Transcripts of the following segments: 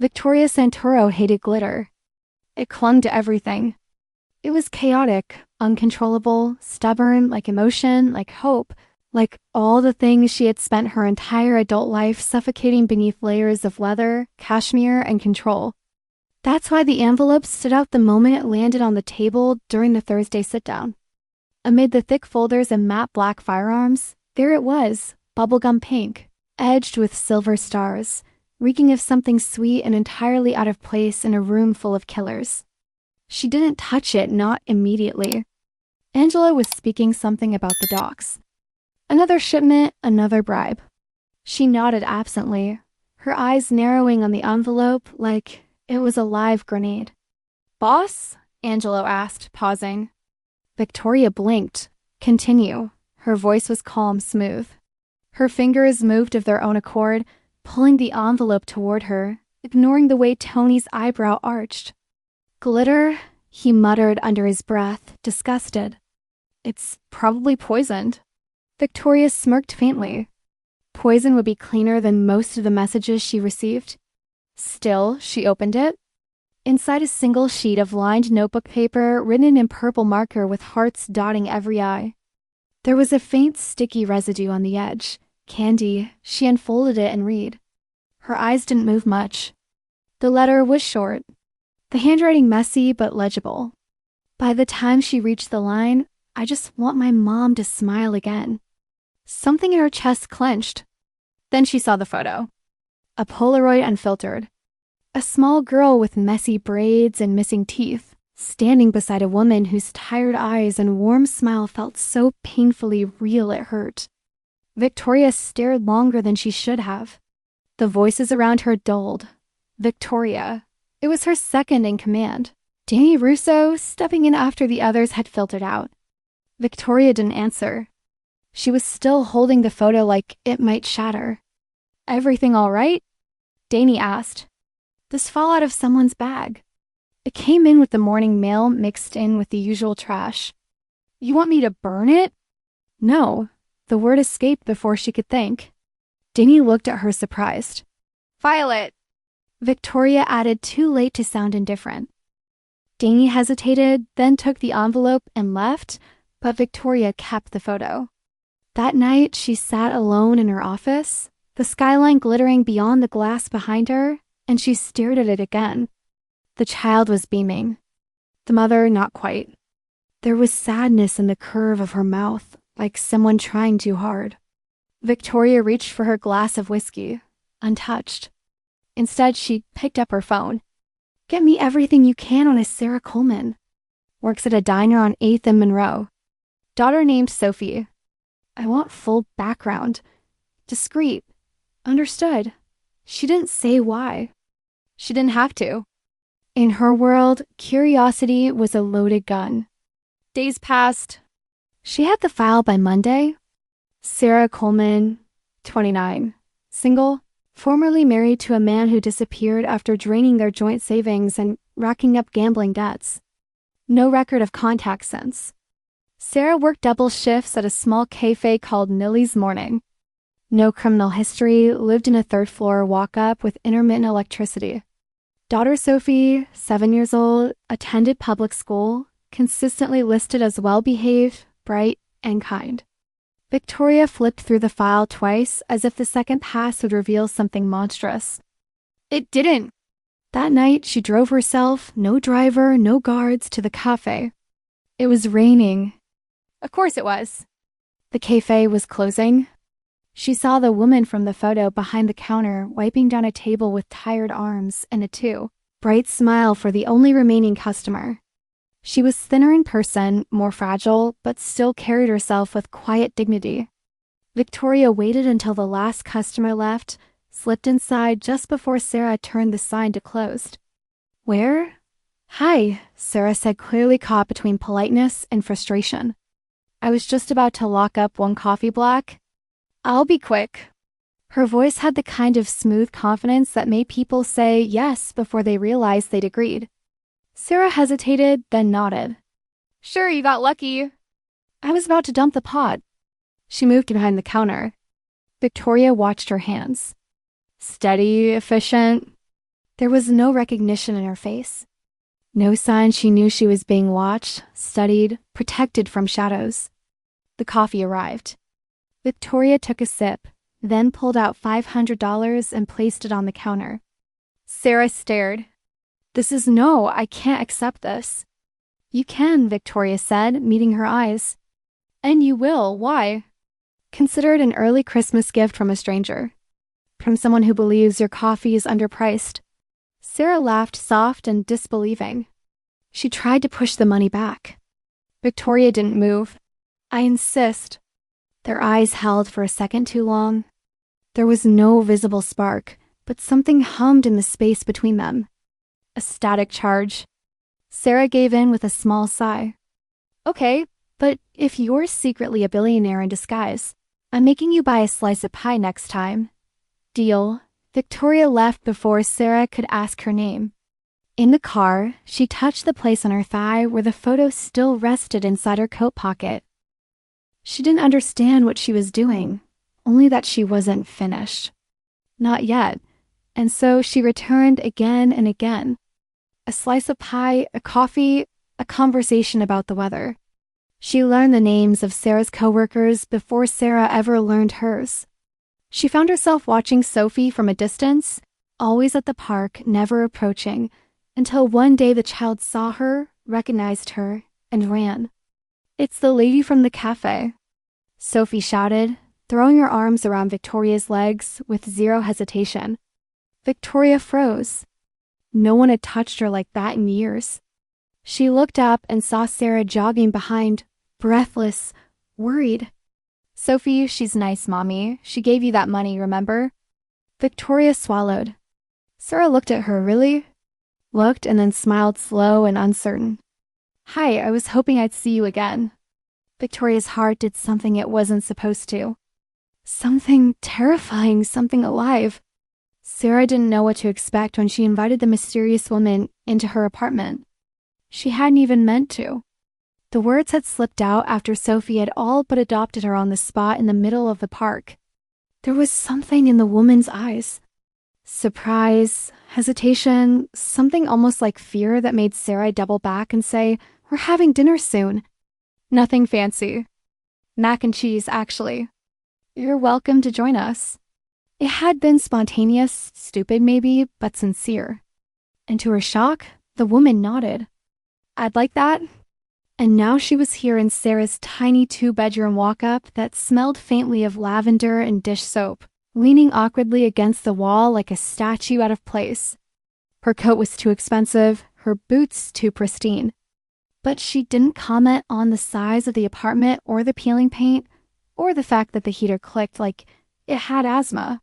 Victoria Santoro hated glitter. It clung to everything. It was chaotic, uncontrollable, stubborn, like emotion, like hope, like all the things she had spent her entire adult life suffocating beneath layers of leather, cashmere, and control. That's why the envelope stood out the moment it landed on the table during the Thursday sit-down. Amid the thick folders and matte black firearms, there it was, bubblegum pink, edged with silver stars, reeking of something sweet and entirely out of place in a room full of killers. She didn't touch it, not immediately. Angela was speaking something about the docks. Another shipment, another bribe. She nodded absently, her eyes narrowing on the envelope like it was a live grenade. "Boss?" Angelo asked, pausing. Victoria blinked. "Continue." Her voice was calm, smooth. Her fingers moved of their own accord, pulling the envelope toward her, ignoring the way Tony's eyebrow arched. "Glitter?" he muttered under his breath, disgusted. "It's probably poisoned." Victoria smirked faintly. Poison would be cleaner than most of the messages she received. Still, she opened it. Inside a single sheet of lined notebook paper written in purple marker with hearts dotting every eye. There was a faint sticky residue on the edge. Candy. She unfolded it and read. Her eyes didn't move much. The letter was short, the handwriting messy but legible. By the time she reached the line, "I just want my mom to smile again," something in her chest clenched. Then she saw the photo. A Polaroid unfiltered. A small girl with messy braids and missing teeth, standing beside a woman whose tired eyes and warm smile felt so painfully real it hurt. Victoria stared longer than she should have. The voices around her dulled. Victoria. It was her second in command. Danny Russo, stepping in after the others had filtered out. Victoria didn't answer. She was still holding the photo like it might shatter. "Everything all right?" Danny asked. "This fell out of someone's bag. It came in with the morning mail mixed in with the usual trash." "You want me to burn it?" "No." The word escaped before she could think. Danny looked at her surprised. "File it." Victoria added, too late to sound indifferent. Danny hesitated, then took the envelope and left, but Victoria kept the photo. That night, she sat alone in her office, the skyline glittering beyond the glass behind her, and she stared at it again. The child was beaming. The mother, not quite. There was sadness in the curve of her mouth, like someone trying too hard. Victoria reached for her glass of whiskey, untouched. Instead, she picked up her phone. "Get me everything you can on a Sarah Coleman. Works at a diner on 8th and Monroe. Daughter named Sophie. I want full background. Discreet. Understood." She didn't say why. She didn't have to. In her world, curiosity was a loaded gun. Days passed. She had the file by Monday. Sarah Coleman, 29. Single. Formerly married to a man who disappeared after draining their joint savings and racking up gambling debts. No record of contact since. Sarah worked double shifts at a small cafe called Nilly's Morning. No criminal history, lived in a third-floor walk-up with intermittent electricity. Daughter Sophie, 7 years old, attended public school, consistently listed as well-behaved, bright, and kind. Victoria flipped through the file twice as if the second pass would reveal something monstrous. It didn't. That night, she drove herself, no driver, no guards, to the cafe. It was raining. Of course it was. The cafe was closing. She saw the woman from the photo behind the counter wiping down a table with tired arms and a bright smile for the only remaining customer. She was thinner in person, more fragile, but still carried herself with quiet dignity. Victoria waited until the last customer left, slipped inside just before Sarah turned the sign to closed. "Where?" "Hi," Sarah said, clearly caught between politeness and frustration. "I was just about to lock up one coffee block. I'll be quick." Her voice had the kind of smooth confidence that made people say yes before they realized they'd agreed. Sarah hesitated, then nodded. "Sure, you got lucky." "I was about to dump the pot." She moved behind the counter. Victoria watched her hands. Steady, efficient. There was no recognition in her face. No sign she knew she was being watched, studied, protected from shadows. The coffee arrived. Victoria took a sip, then pulled out $500 and placed it on the counter. Sarah stared. I can't accept this. You can, Victoria said, meeting her eyes. And you will, why? Consider it an early Christmas gift from a stranger. From someone who believes your coffee is underpriced. Sarah laughed soft and disbelieving. She tried to push the money back. Victoria didn't move. I insist. Their eyes held for a second too long. There was no visible spark, but something hummed in the space between them. A static charge. Sarah gave in with a small sigh. Okay, but if you're secretly a billionaire in disguise, I'm making you buy a slice of pie next time. Deal. Victoria left before Sarah could ask her name. In the car, she touched the place on her thigh where the photo still rested inside her coat pocket. She didn't understand what she was doing, only that she wasn't finished. Not yet, and so she returned again and again. A slice of pie, a coffee, a conversation about the weather. She learned the names of Sarah's coworkers before Sarah ever learned hers. She found herself watching Sophie from a distance, always at the park, never approaching, until one day the child saw her, recognized her, and ran. It's the lady from the cafe, Sophie shouted, throwing her arms around Victoria's legs with zero hesitation. Victoria froze. No one had touched her like that in years. She looked up and saw Sarah jogging behind, breathless, worried. Sophie, she's nice, Mommy. She gave you that money, remember? Victoria swallowed. Sarah looked at her, really? Looked and then smiled slow and uncertain. Hi, I was hoping I'd see you again. Victoria's heart did something it wasn't supposed to. Something terrifying, something alive. Sarah didn't know what to expect when she invited the mysterious woman into her apartment. She hadn't even meant to. The words had slipped out after Sophie had all but adopted her on the spot in the middle of the park. There was something in the woman's eyes. Surprise, hesitation, something almost like fear that made Sarah double back and say, "We're having dinner soon." Nothing fancy. Mac and cheese, actually. You're welcome to join us. It had been spontaneous, stupid maybe, but sincere. And to her shock, the woman nodded. I'd like that. And now she was here in Sarah's tiny two-bedroom walk-up that smelled faintly of lavender and dish soap, leaning awkwardly against the wall like a statue out of place. Her coat was too expensive, her boots too pristine. But she didn't comment on the size of the apartment or the peeling paint, or the fact that the heater clicked like it had asthma.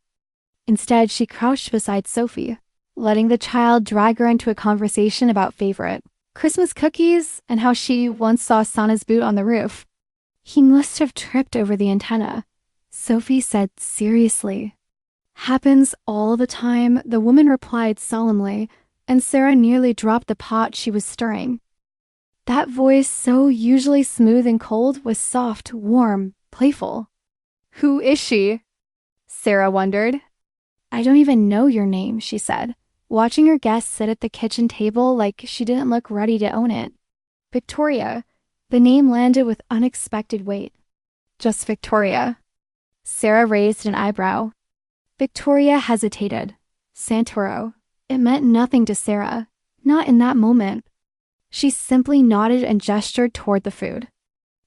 Instead, she crouched beside Sophie, letting the child drag her into a conversation about favorite Christmas cookies and how she once saw Sana's boot on the roof. He must have tripped over the antenna, Sophie said seriously. Happens all the time, the woman replied solemnly, and Sarah nearly dropped the pot she was stirring. That voice, so usually smooth and cold, was soft, warm, playful. Who is she? Sarah wondered. I don't even know your name, she said, watching her guest sit at the kitchen table like she didn't look ready to own it. Victoria. The name landed with unexpected weight. Just Victoria. Sarah raised an eyebrow. Victoria hesitated. Santoro. It meant nothing to Sarah. Not in that moment. She simply nodded and gestured toward the food.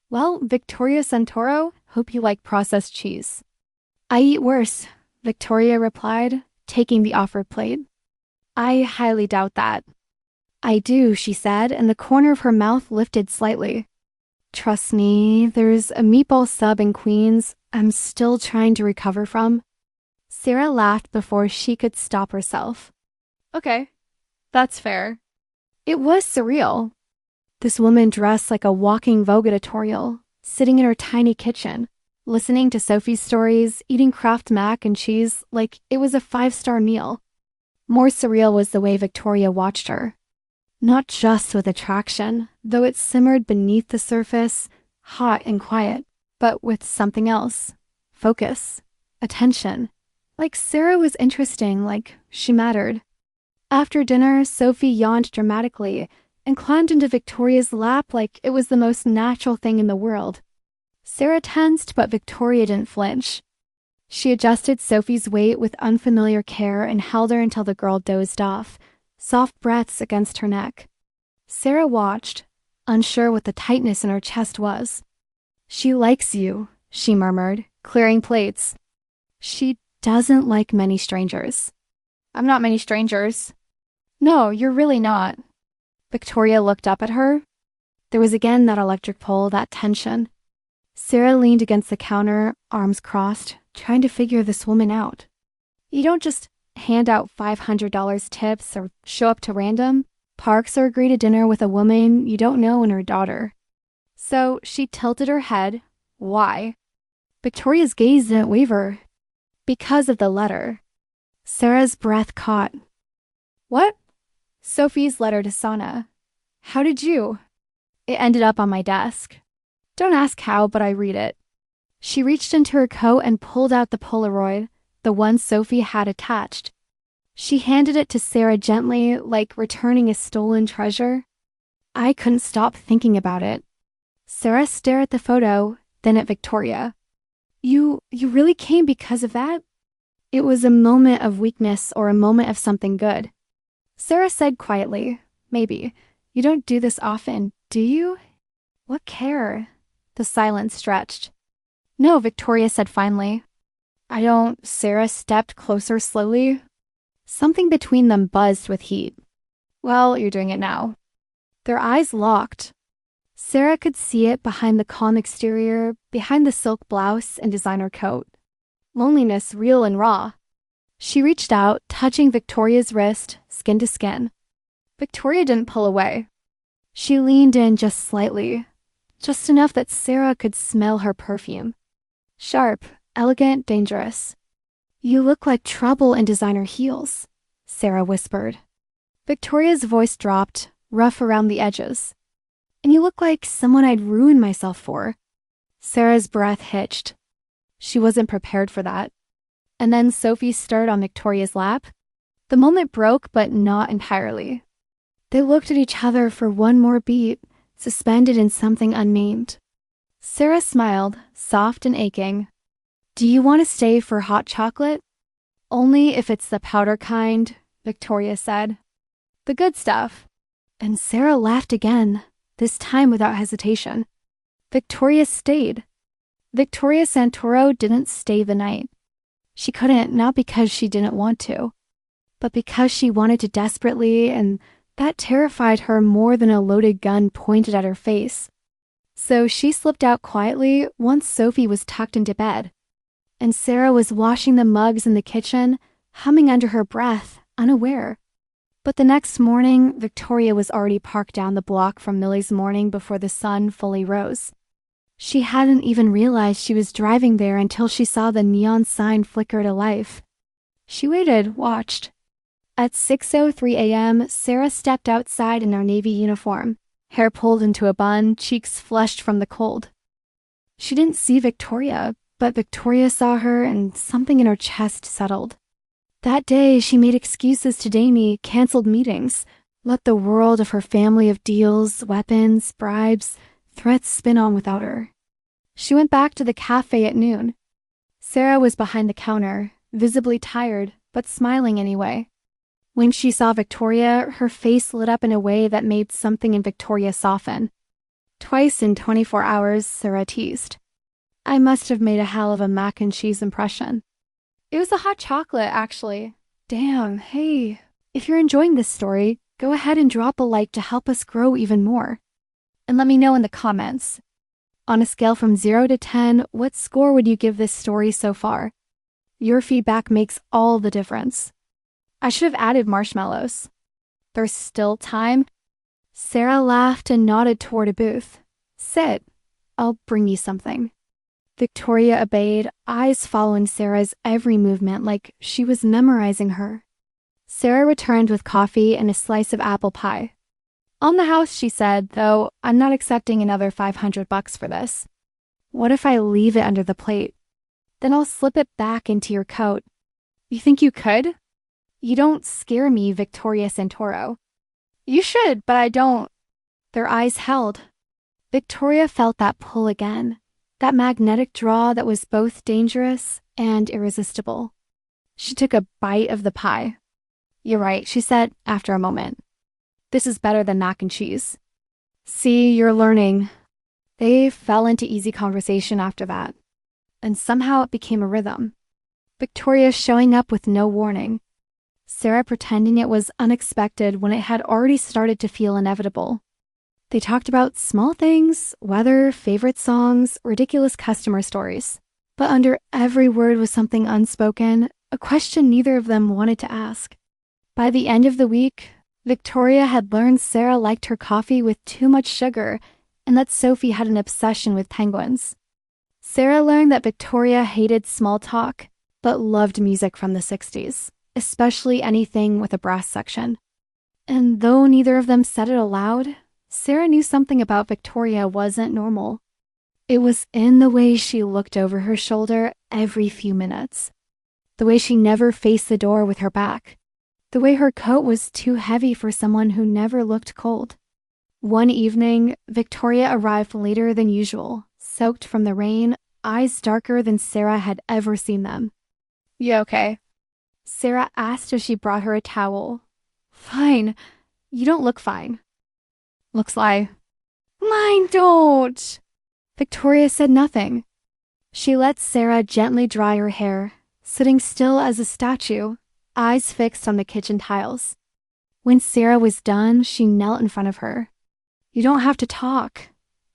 Well, Victoria Santoro, hope you like processed cheese. I eat worse, Victoria replied, taking the offered plate. I highly doubt that. I do, she said, and the corner of her mouth lifted slightly. Trust me, there's a meatball sub in Queens I'm still trying to recover from. Sarah laughed before she could stop herself. Okay, that's fair. It was surreal. This woman dressed like a walking Vogue editorial, sitting in her tiny kitchen, listening to Sophie's stories, eating Kraft mac and cheese like it was a 5-star meal. More surreal was the way Victoria watched her. Not just with attraction, though it simmered beneath the surface, hot and quiet, but with something else. Focus. Attention. Like Sarah was interesting, like she mattered. After dinner, Sophie yawned dramatically and climbed into Victoria's lap like it was the most natural thing in the world. Sarah tensed, but Victoria didn't flinch. She adjusted Sophie's weight with unfamiliar care and held her until the girl dozed off, soft breaths against her neck. Sarah watched, unsure what the tightness in her chest was. "She likes you," she murmured, clearing plates. "She doesn't like many strangers." "I'm not many strangers." "No, you're really not." Victoria looked up at her. There was again that electric pull, that tension. Sarah leaned against the counter, arms crossed, trying to figure this woman out. You don't just hand out $500 tips or show up to random parks or agree to dinner with a woman you don't know and her daughter. So she tilted her head. Why? Victoria's gaze didn't waver. Because of the letter. Sarah's breath caught. "What?" "Sophie's letter to Sana." "How did you?" "It ended up on my desk." "Don't ask how, but I read it." She reached into her coat and pulled out the Polaroid, the one Sophie had attached. She handed it to Sarah gently, like returning a stolen treasure. I couldn't stop thinking about it. Sarah stared at the photo, then at Victoria. You really came because of that?" It was a moment of weakness or a moment of something good. Sarah said quietly, "Maybe. You don't do this often, do you?" "What care?" The silence stretched. "No," Victoria said finally. "I don't." Sarah stepped closer slowly. Something between them buzzed with heat. "Well, you're doing it now." Their eyes locked. Sarah could see it behind the calm exterior, behind the silk blouse and designer coat. Loneliness real and raw. She reached out, touching Victoria's wrist, skin to skin. Victoria didn't pull away. She leaned in just slightly, just enough that Sarah could smell her perfume. Sharp, elegant, dangerous. "You look like trouble in designer heels," Sarah whispered. Victoria's voice dropped, rough around the edges. "And you look like someone I'd ruin myself for." Sarah's breath hitched. She wasn't prepared for that. And then Sophie stirred on Victoria's lap. The moment broke, but not entirely. They looked at each other for one more beat, suspended in something unnamed. Sarah smiled, soft and aching. "Do you want to stay for hot chocolate?" "Only if it's the powder kind," Victoria said. "The good stuff." And Sarah laughed again, this time without hesitation. Victoria stayed. Victoria Santoro didn't stay the night. She couldn't, not because she didn't want to, but because she wanted to desperately, and that terrified her more than a loaded gun pointed at her face. So she slipped out quietly once Sophie was tucked into bed, and Sarah was washing the mugs in the kitchen, humming under her breath, unaware. But the next morning, Victoria was already parked down the block from Millie's morning before the sun fully rose. She hadn't even realized she was driving there until she saw the neon sign flicker to life. She waited, watched. At 6:03 a.m., Sarah stepped outside in her navy uniform, hair pulled into a bun, cheeks flushed from the cold. She didn't see Victoria, but Victoria saw her and something in her chest settled. That day, she made excuses to Damie, canceled meetings, let the world of her family of deals, weapons, bribes, threats spin on without her. She went back to the cafe at noon. Sarah was behind the counter, visibly tired, but smiling anyway. When she saw Victoria, her face lit up in a way that made something in Victoria soften. Twice in 24 hours, Sarah teased. "I must have made a hell of a mac and cheese impression." "It was a hot chocolate, actually." "Damn, hey. If you're enjoying this story, go ahead and drop a like to help us grow even more. And let me know in the comments. On a scale from 0 to 10, what score would you give this story so far? Your feedback makes all the difference. I should have added marshmallows. There's still time. Sarah laughed and nodded toward a booth. "Sit. I'll bring you something." Victoria obeyed, eyes following Sarah's every movement like she was memorizing her. Sarah returned with coffee and a slice of apple pie. "On the house," she said, "though I'm not accepting another $500 for this. What if I leave it under the plate? Then I'll slip it back into your coat." "You think you could?" You don't scare me, Victoria Santoro. You should, but I don't. Their eyes held. Victoria felt that pull again, that magnetic draw that was both dangerous and irresistible. She took a bite of the pie. You're right, she said after a moment. This is better than mac and cheese. See, you're learning. They fell into easy conversation after that, and somehow it became a rhythm. Victoria showing up with no warning. Sarah pretending it was unexpected when it had already started to feel inevitable. They talked about small things, weather, favorite songs, ridiculous customer stories. But under every word was something unspoken, a question neither of them wanted to ask. By the end of the week, Victoria had learned Sarah liked her coffee with too much sugar and that Sophie had an obsession with penguins. Sarah learned that Victoria hated small talk, but loved music from the 60s, especially anything with a brass section. And though neither of them said it aloud, Sarah knew something about Victoria wasn't normal. It was in the way she looked over her shoulder every few minutes, the way she never faced the door with her back, the way her coat was too heavy for someone who never looked cold. One evening, Victoria arrived later than usual, soaked from the rain, eyes darker than Sarah had ever seen them. You okay? Sarah asked as she brought her a towel. Fine. You don't look fine. Looks like. Mine don't. Victoria said nothing. She let Sarah gently dry her hair, sitting still as a statue, eyes fixed on the kitchen tiles. When Sarah was done, she knelt in front of her. You don't have to talk,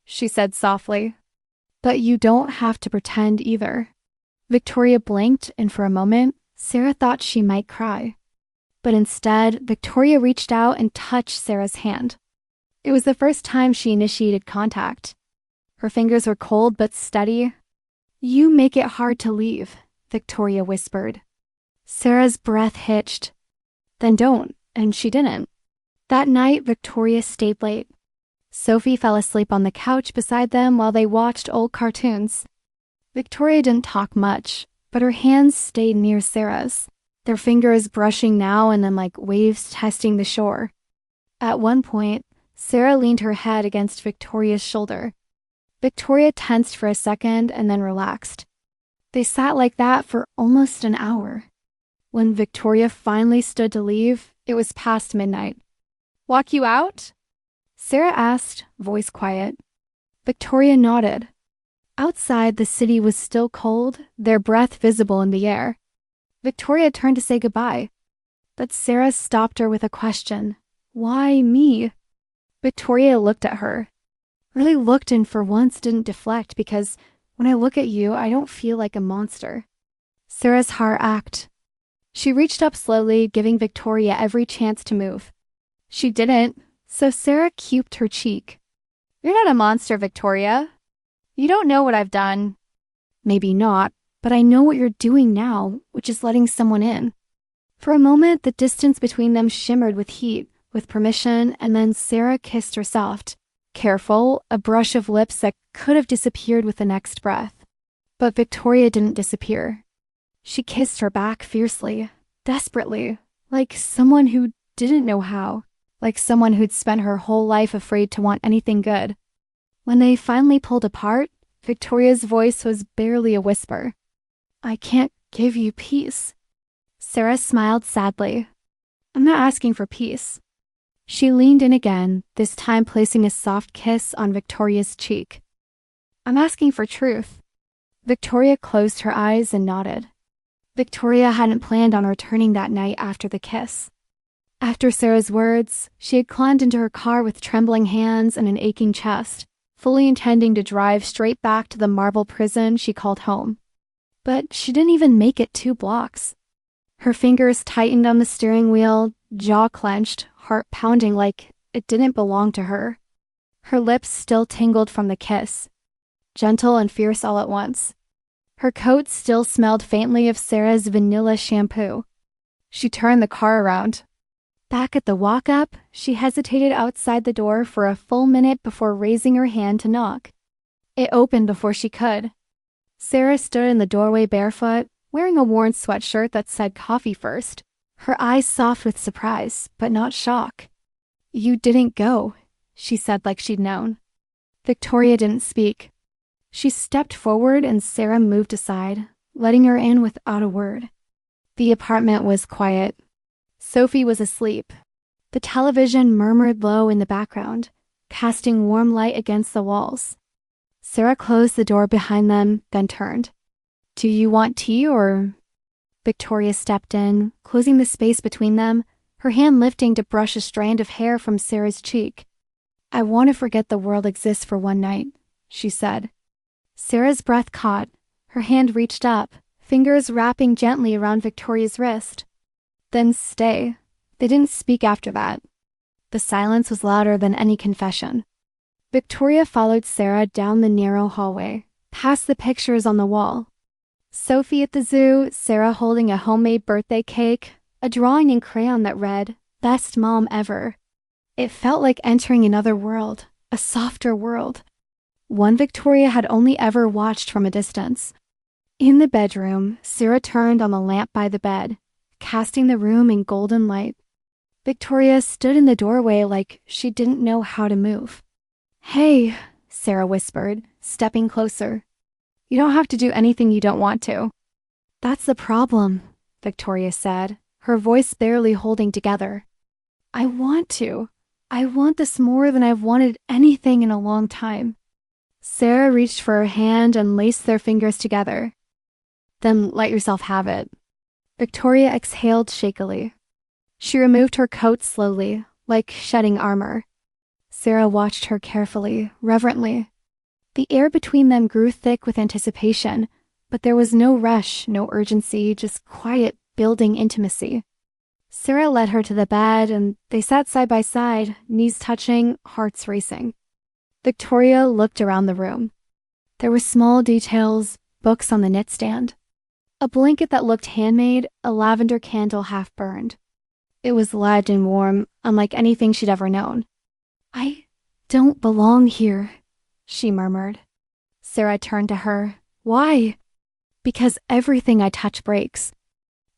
she said softly. But you don't have to pretend either. Victoria blinked, and for a moment, Sarah thought she might cry. But instead, Victoria reached out and touched Sarah's hand. It was the first time she initiated contact. Her fingers were cold but steady. You make it hard to leave, Victoria whispered. Sarah's breath hitched. Then don't, and she didn't. That night, Victoria stayed late. Sophie fell asleep on the couch beside them while they watched old cartoons. Victoria didn't talk much, but her hands stayed near Sarah's, their fingers brushing now and then like waves testing the shore. At one point, Sarah leaned her head against Victoria's shoulder. Victoria tensed for a second and then relaxed. They sat like that for almost an hour. When Victoria finally stood to leave, it was past midnight. Walk you out? Sarah asked, voice quiet. Victoria nodded. Outside, the city was still cold, their breath visible in the air. Victoria turned to say goodbye, but Sarah stopped her with a question. Why me? Victoria looked at her. Really looked and for once didn't deflect because when I look at you, I don't feel like a monster. Sarah's heart ached. She reached up slowly, giving Victoria every chance to move. She didn't, so Sarah cuped her cheek. You're not a monster, Victoria. You don't know what I've done. Maybe not, but I know what you're doing now, which is letting someone in. For a moment, the distance between them shimmered with heat, with permission, and then Sarah kissed her soft. Careful, a brush of lips that could have disappeared with the next breath. But Victoria didn't disappear. She kissed her back fiercely, desperately, like someone who didn't know how, like someone who'd spent her whole life afraid to want anything good. When they finally pulled apart, Victoria's voice was barely a whisper. I can't give you peace. Sarah smiled sadly. I'm not asking for peace. She leaned in again, this time placing a soft kiss on Victoria's cheek. I'm asking for truth. Victoria closed her eyes and nodded. Victoria hadn't planned on returning that night after the kiss. After Sarah's words, she had climbed into her car with trembling hands and an aching chest, fully intending to drive straight back to the marble prison she called home. But she didn't even make it 2 blocks. Her fingers tightened on the steering wheel, jaw clenched, heart pounding like it didn't belong to her. Her lips still tingled from the kiss, gentle and fierce all at once. Her coat still smelled faintly of Sarah's vanilla shampoo. She turned the car around. Back at the walk-up, she hesitated outside the door for a full minute before raising her hand to knock. It opened before she could. Sarah stood in the doorway barefoot, wearing a worn sweatshirt that said coffee first, her eyes soft with surprise, but not shock. "You didn't go," she said like she'd known. Victoria didn't speak. She stepped forward and Sarah moved aside, letting her in without a word. The apartment was quiet. Sophie was asleep. The television murmured low in the background, casting warm light against the walls. Sarah closed the door behind them, then turned. "Do you want tea or—" Victoria stepped in, closing the space between them, her hand lifting to brush a strand of hair from Sarah's cheek. "I want to forget the world exists for one night," she said. Sarah's breath caught. Her hand reached up, fingers wrapping gently around Victoria's wrist. "Then stay." They didn't speak after that. The silence was louder than any confession. Victoria followed Sarah down the narrow hallway, past the pictures on the wall. Sophie at the zoo, Sarah holding a homemade birthday cake, a drawing in crayon that read, "Best Mom Ever." It felt like entering another world, a softer world. One Victoria had only ever watched from a distance. In the bedroom, Sarah turned on the lamp by the bed, casting the room in golden light. Victoria stood in the doorway like she didn't know how to move. "Hey," Sarah whispered, stepping closer. "You don't have to do anything you don't want to." "That's the problem," Victoria said, her voice barely holding together. "I want to. I want this more than I've wanted anything in a long time." Sarah reached for her hand and laced their fingers together. "Then let yourself have it." Victoria exhaled shakily. She removed her coat slowly, like shedding armor. Sarah watched her carefully, reverently. The air between them grew thick with anticipation, but there was no rush, no urgency, just quiet, building intimacy. Sarah led her to the bed, and they sat side by side, knees touching, hearts racing. Victoria looked around the room. There were small details, books on the knitstand. A blanket that looked handmade, a lavender candle half burned. It was light and warm, unlike anything she'd ever known. "I don't belong here," she murmured. Sarah turned to her. "Why?" "Because everything I touch breaks.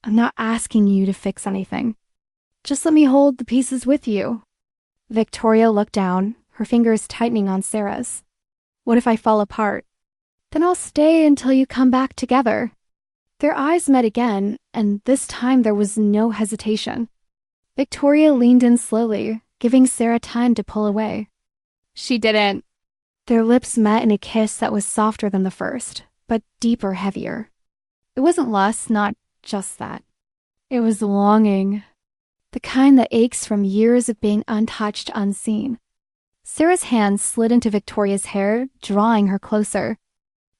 I'm not asking you to fix anything. Just let me hold the pieces with you." Victoria looked down, her fingers tightening on Sarah's. "What if I fall apart?" "Then I'll stay until you come back together." Their eyes met again, and this time there was no hesitation. Victoria leaned in slowly, giving Sarah time to pull away. She didn't. Their lips met in a kiss that was softer than the first, but deeper, heavier. It wasn't lust, not just that. It was longing. The kind that aches from years of being untouched, unseen. Sarah's hand slid into Victoria's hair, drawing her closer.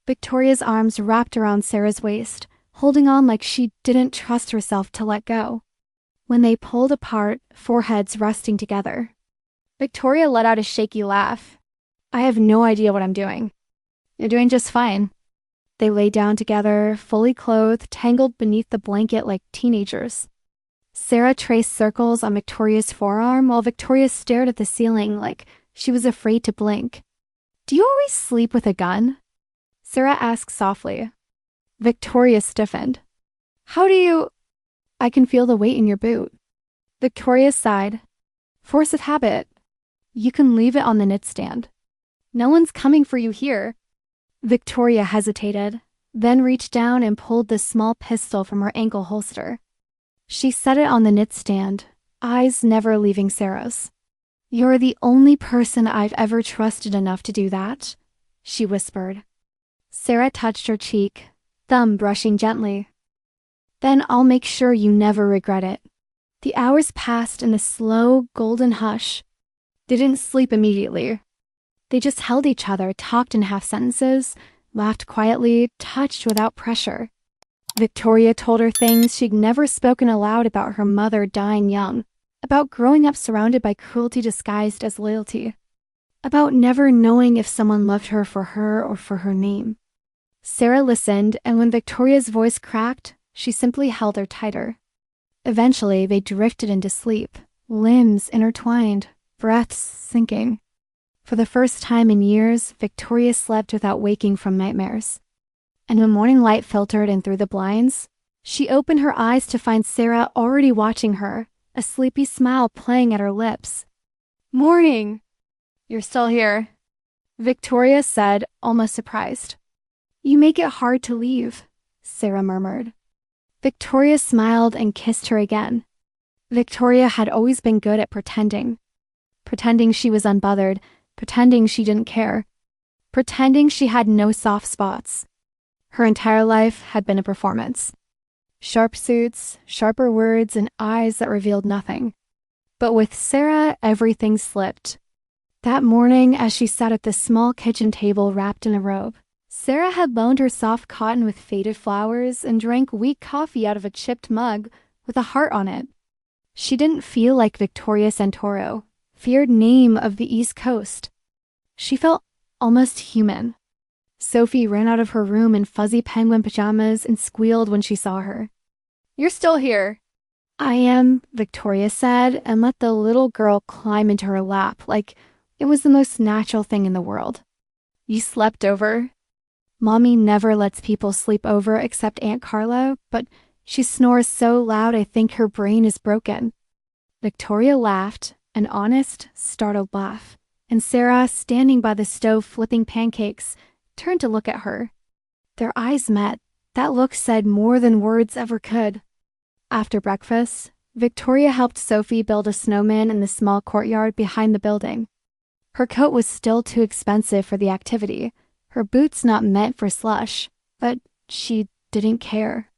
Victoria's arms wrapped around Sarah's waist, holding on like she didn't trust herself to let go. When they pulled apart, foreheads resting together. Victoria let out a shaky laugh. "I have no idea what I'm doing." "You're doing just fine." They lay down together, fully clothed, tangled beneath the blanket like teenagers. Sarah traced circles on Victoria's forearm while Victoria stared at the ceiling like she was afraid to blink. "Do you always sleep with a gun?" Sarah asked softly. Victoria stiffened. "How do you—" "I can feel the weight in your boot." Victoria sighed. "Force of habit. You can leave it on the knitstand. No one's coming for you here." Victoria hesitated, then reached down and pulled the small pistol from her ankle holster. She set it on the knitstand, eyes never leaving Sarah's. "You're the only person I've ever trusted enough to do that," she whispered. Sarah touched her cheek, thumb brushing gently. "Then I'll make sure you never regret it." The hours passed in a slow, golden hush. They didn't sleep immediately. They just held each other, talked in half sentences, laughed quietly, touched without pressure. Victoria told her things she'd never spoken aloud about her mother dying young, about growing up surrounded by cruelty disguised as loyalty, about never knowing if someone loved her or for her name. Sarah listened, and when Victoria's voice cracked, she simply held her tighter. Eventually, they drifted into sleep, limbs intertwined, breaths sinking. For the first time in years, Victoria slept without waking from nightmares. And when morning light filtered in through the blinds, She opened her eyes to find Sarah already watching her, a sleepy smile playing at her lips. "Morning! You're still here," Victoria said, almost surprised. "You make it hard to leave," Sarah murmured. Victoria smiled and kissed her again. Victoria had always been good at pretending. Pretending she was unbothered, pretending she didn't care, pretending she had no soft spots. Her entire life had been a performance. Sharp suits, sharper words, and eyes that revealed nothing. But with Sarah, everything slipped. That morning, as she sat at the small kitchen table wrapped in a robe, Sarah had loaned her soft cotton with faded flowers and drank weak coffee out of a chipped mug with a heart on it. She didn't feel like Victoria Santoro, feared name of the East Coast. She felt almost human. Sophie ran out of her room in fuzzy penguin pajamas and squealed when she saw her. "You're still here." "I am," Victoria said, and let the little girl climb into her lap like it was the most natural thing in the world. "You slept over?" "Mommy never lets people sleep over except Aunt Carla, but she snores so loud I think her brain is broken." Victoria laughed, an honest, startled laugh, and Sarah, standing by the stove flipping pancakes, turned to look at her. Their eyes met. That look said more than words ever could. After breakfast, Victoria helped Sophie build a snowman in the small courtyard behind the building. Her coat was still too expensive for the activity, her boots not meant for slush, but she didn't care.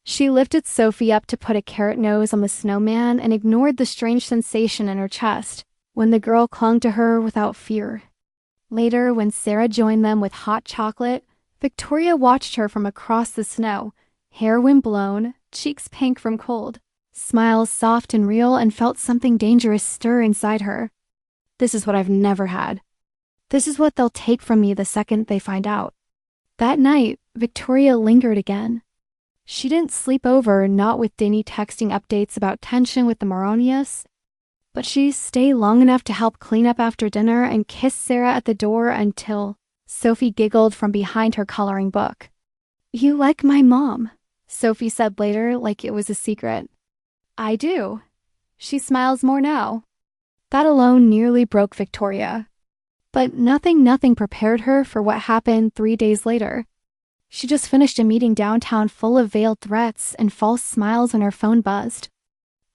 She lifted Sophie up to put a carrot nose on the snowman and ignored the strange sensation in her chest when the girl clung to her without fear. Later, when Sarah joined them with hot chocolate, Victoria watched her from across the snow, hair windblown, cheeks pink from cold, smiles soft and real, and felt something dangerous stir inside her. "This is what I've never had. This is what they'll take from me the second they find out." That night, Victoria lingered again. She didn't sleep over, not with Dinny texting updates about tension with the Moronius, but she stayed long enough to help clean up after dinner and kiss Sarah at the door until Sophie giggled from behind her coloring book. "You like my mom," Sophie said later like it was a secret. "I do. She smiles more now." That alone nearly broke Victoria. But nothing prepared her for what happened 3 days later. She just finished a meeting downtown full of veiled threats and false smiles when her phone buzzed.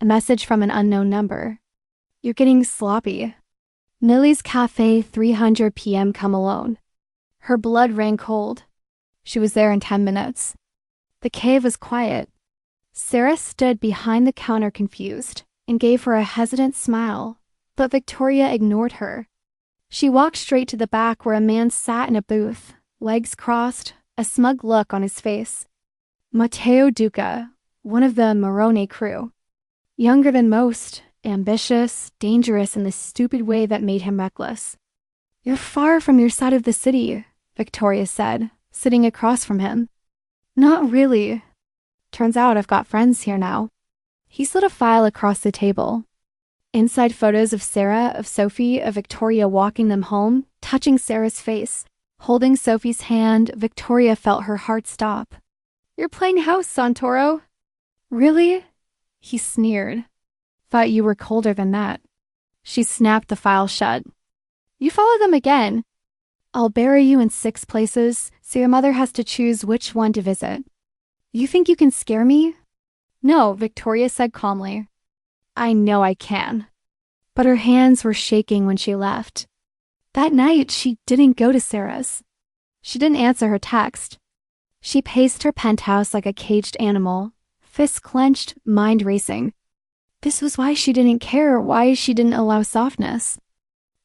A message from an unknown number. "You're getting sloppy. Millie's Cafe, 300 p.m. Come alone." Her blood ran cold. She was there in 10 minutes. The cave was quiet. Sarah stood behind the counter confused and gave her a hesitant smile, but Victoria ignored her. She walked straight to the back where a man sat in a booth, legs crossed, a smug look on his face. Matteo Duca, one of the Morone crew. Younger than most, ambitious, dangerous in the stupid way that made him reckless. "You're far from your side of the city," Victoria said, sitting across from him. "Not really. Turns out I've got friends here now." He slid a file across the table. Inside photos of Sarah, of Sophie, of Victoria walking them home, touching Sarah's face. Holding Sophie's hand, Victoria felt her heart stop. "You're playing house, Santoro." "Really?" He sneered. "Thought you were colder than that." She snapped the file shut. "You follow them again. I'll bury you in 6 places, so your mother has to choose which one to visit." "You think you can scare me?" "No," Victoria said calmly. "I know I can." But her hands were shaking when she left. That night, she didn't go to Sarah's. She didn't answer her text. She paced her penthouse like a caged animal, fists clenched, mind racing. This was why she didn't care, why she didn't allow softness.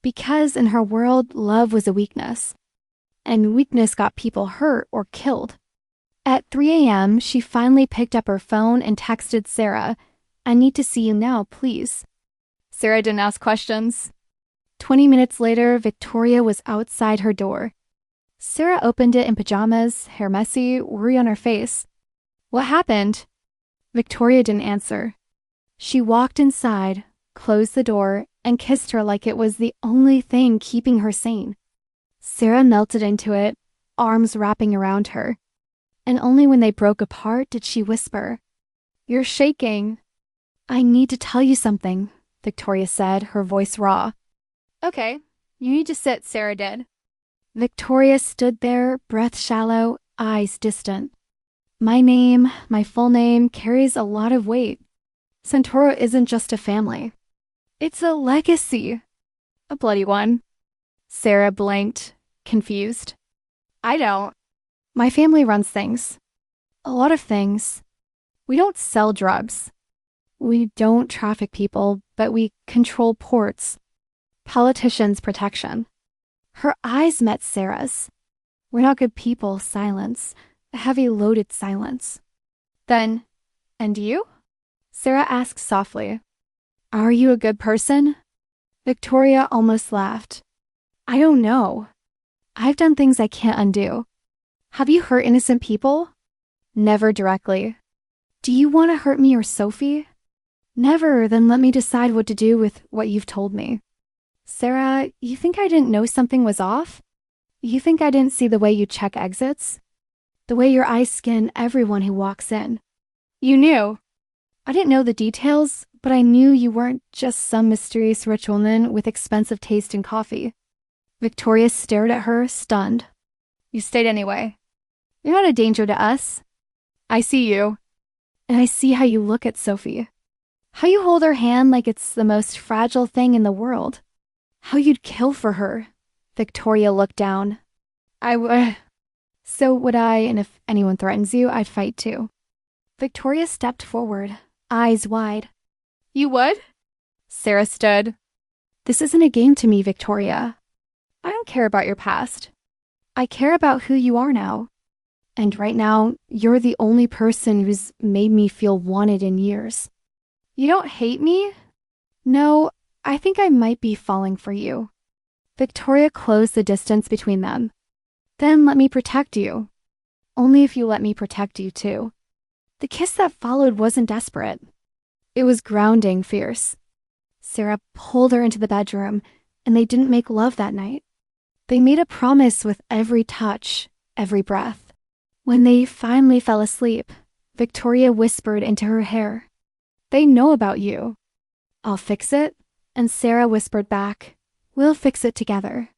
Because in her world, love was a weakness. And weakness got people hurt or killed. At 3 a.m., she finally picked up her phone and texted Sarah, "I need to see you now, please." Sarah didn't ask questions. 20 minutes later, Victoria was outside her door. Sarah opened it in pajamas, hair messy, worry on her face. "What happened?" Victoria didn't answer. She walked inside, closed the door, and kissed her like it was the only thing keeping her sane. Sarah melted into it, arms wrapping around her. And only when they broke apart did she whisper, "You're shaking." "I need to tell you something," Victoria said, her voice raw. "Okay, you need to sit," Sarah did. Victoria stood there, breath shallow, eyes distant. "My name, my full name, carries a lot of weight. Santoro isn't just a family. It's a legacy. A bloody one." Sarah blinked, confused. "I don't. My family runs things. A lot of things. We don't sell drugs. We don't traffic people, but we control ports. Politicians' protection." Her eyes met Sarah's. "We're not good people," silence. A heavy, loaded silence. "Then, and you?" Sarah asked softly. "Are you a good person?" Victoria almost laughed. "I don't know. I've done things I can't undo." "Have you hurt innocent people?" "Never directly." "Do you want to hurt me or Sophie?" "Never. Then let me decide what to do with what you've told me." "Sarah, you think I didn't know something was off? You think I didn't see the way you check exits? The way your eyes scan everyone who walks in? You knew." "I didn't know the details, but I knew you weren't just some mysterious rich woman with expensive taste in coffee." Victoria stared at her, stunned. "You stayed anyway. You're not a danger to us. I see you. And I see how you look at Sophie. How you hold her hand like it's the most fragile thing in the world. How you'd kill for her." Victoria looked down. So would I, and if anyone threatens you, I'd fight too." Victoria stepped forward, eyes wide. "You would?" Sarah stood. "This isn't a game to me, Victoria. I don't care about your past. I care about who you are now. And right now, you're the only person who's made me feel wanted in years." "You don't hate me?" "No, I think I might be falling for you." Victoria closed the distance between them. "Then let me protect you. Only if you let me protect you too." The kiss that followed wasn't desperate. It was grounding, fierce. Sarah pulled her into the bedroom, and they didn't make love that night. They made a promise with every touch, every breath. When they finally fell asleep, Victoria whispered into her hair, "They know about you." "I'll fix it." And Sarah whispered back, "We'll fix it together."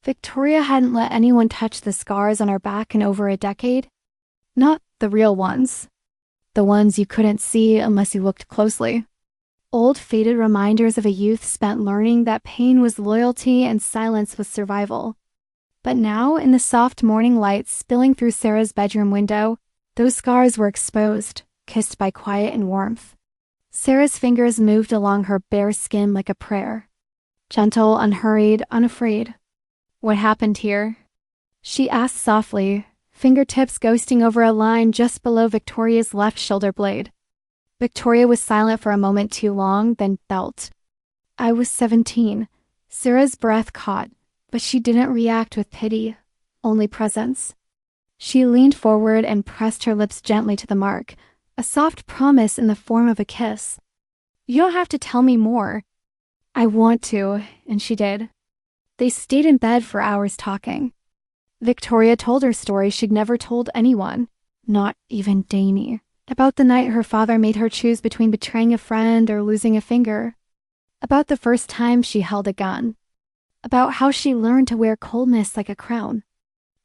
Victoria hadn't let anyone touch the scars on her back in over a decade. Not the real ones. The ones you couldn't see unless you looked closely. Old faded reminders of a youth spent learning that pain was loyalty and silence was survival. But now, in the soft morning light spilling through Sarah's bedroom window, those scars were exposed, kissed by quiet and warmth. Sarah's fingers moved along her bare skin like a prayer. Gentle, unhurried, unafraid. "What happened here?" she asked softly, fingertips ghosting over a line just below Victoria's left shoulder blade. Victoria was silent for a moment too long, then belt. "I was 17. Sarah's breath caught, but she didn't react with pity, only presence. She leaned forward and pressed her lips gently to the mark, a soft promise in the form of a kiss. "You don't have to tell me more." "I want to," and she did. They stayed in bed for hours talking. Victoria told her story she'd never told anyone, not even Danny, about the night her father made her choose between betraying a friend or losing a finger, about the first time she held a gun, about how she learned to wear coldness like a crown.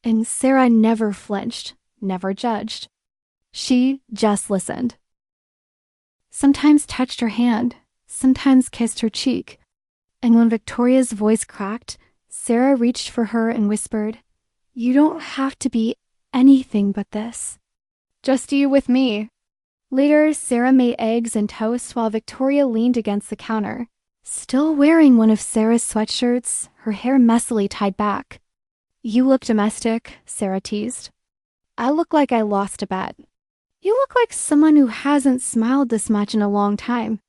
And Sarah never flinched, never judged. She just listened. Sometimes touched her hand, sometimes kissed her cheek. And when Victoria's voice cracked, Sarah reached for her and whispered, "You don't have to be anything but this. Just you with me." Later, Sarah made eggs and toast while Victoria leaned against the counter, still wearing one of Sarah's sweatshirts, her hair messily tied back. "You look domestic," Sarah teased. "I look like I lost a bet." "You look like someone who hasn't smiled this much in a long time.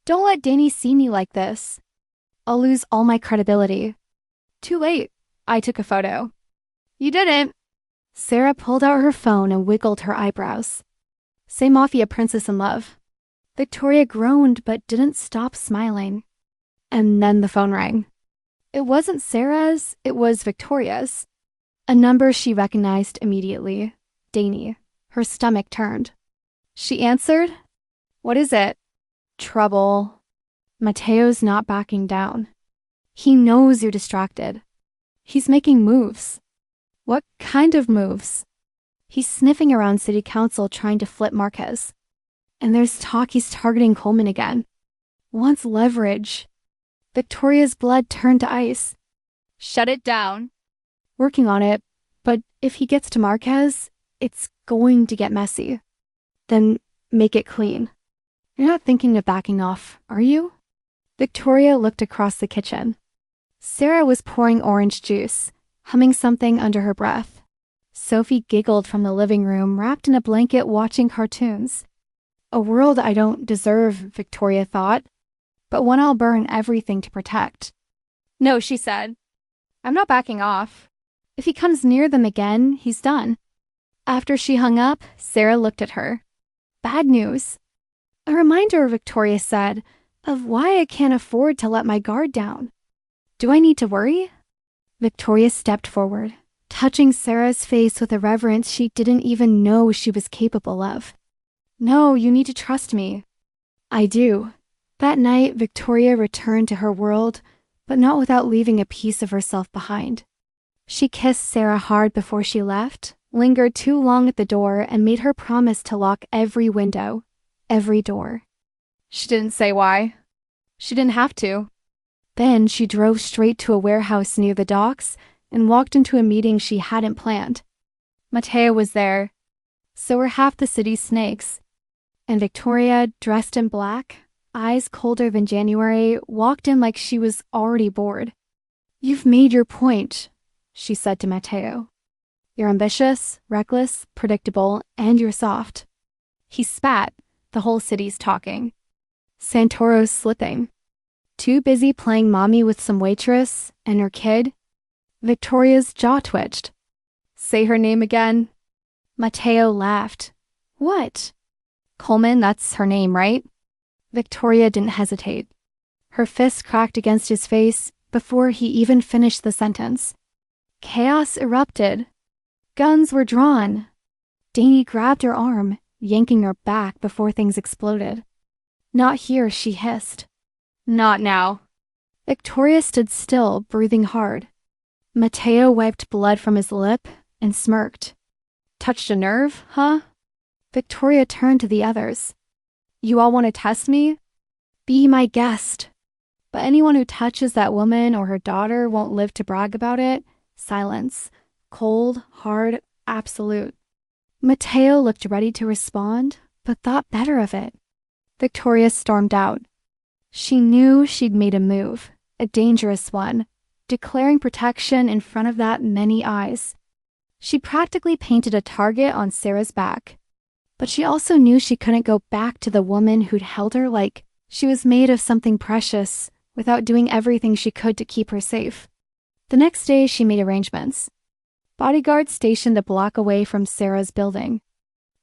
Don't let Danny see me like this. I'll lose all my credibility." "Too late. I took a photo." "You didn't." Sarah pulled out her phone and wiggled her eyebrows. "Say Mafia Princess in Love." Victoria groaned but didn't stop smiling. And then the phone rang. It wasn't Sarah's, it was Victoria's. A number she recognized immediately. Danny. Her stomach turned. She answered, "What is it?" "Trouble." Mateo's not backing down. He knows you're distracted. He's making moves. What kind of moves? He's sniffing around city council trying to flip Marquez. And there's talk he's targeting Coleman again. Wants leverage. Victoria's blood turned to ice. "Shut it down." "Working on it, but if he gets to Marquez, it's going to get messy." "Then make it clean." "You're not thinking of backing off, are you?" Victoria looked across the kitchen. Sarah was pouring orange juice, humming something under her breath. Sophie giggled from the living room, wrapped in a blanket watching cartoons. A world I don't deserve, Victoria thought, but one I'll burn everything to protect. "No," she said. "I'm not backing off. If he comes near them again, he's done." After she hung up, Sarah looked at her. "Bad news." "A reminder," Victoria said, "of why I can't afford to let my guard down." "Do I need to worry?" Victoria stepped forward, touching Sarah's face with a reverence she didn't even know she was capable of. "No, you need to trust me." "I do." That night, Victoria returned to her world, but not without leaving a piece of herself behind. She kissed Sarah hard before she left, lingered too long at the door, and made her promise to lock every window, every door. She didn't say why. She didn't have to. Then she drove straight to a warehouse near the docks and walked into a meeting she hadn't planned. Mateo was there. So were half the city's snakes. And Victoria, dressed in black, eyes colder than January, walked in like she was already bored. "You've made your point," she said to Mateo. "You're ambitious, reckless, predictable, and you're soft." He spat. The whole city's talking. Santoro's slipping. Too busy playing mommy with some waitress and her kid. Victoria's jaw twitched. "Say her name again." Mateo laughed. "What?" "Coleman, that's her name, right?" Victoria didn't hesitate. Her fist cracked against his face before he even finished the sentence. Chaos erupted. Guns were drawn. Danny grabbed her arm, yanking her back before things exploded. "Not here," she hissed. "Not now." Victoria stood still, breathing hard. Mateo wiped blood from his lip and smirked. "Touched a nerve, huh?" Victoria turned to the others. "You all want to test me? Be my guest. But anyone who touches that woman or her daughter won't live to brag about it." Silence. Cold, hard, absolute. Mateo looked ready to respond, but thought better of it. Victoria stormed out. She knew she'd made a move, a dangerous one, declaring protection in front of that many eyes. She practically painted a target on Sarah's back. But she also knew she couldn't go back to the woman who'd held her like she was made of something precious without doing everything she could to keep her safe. The next day, she made arrangements. Bodyguards stationed a block away from Sarah's building.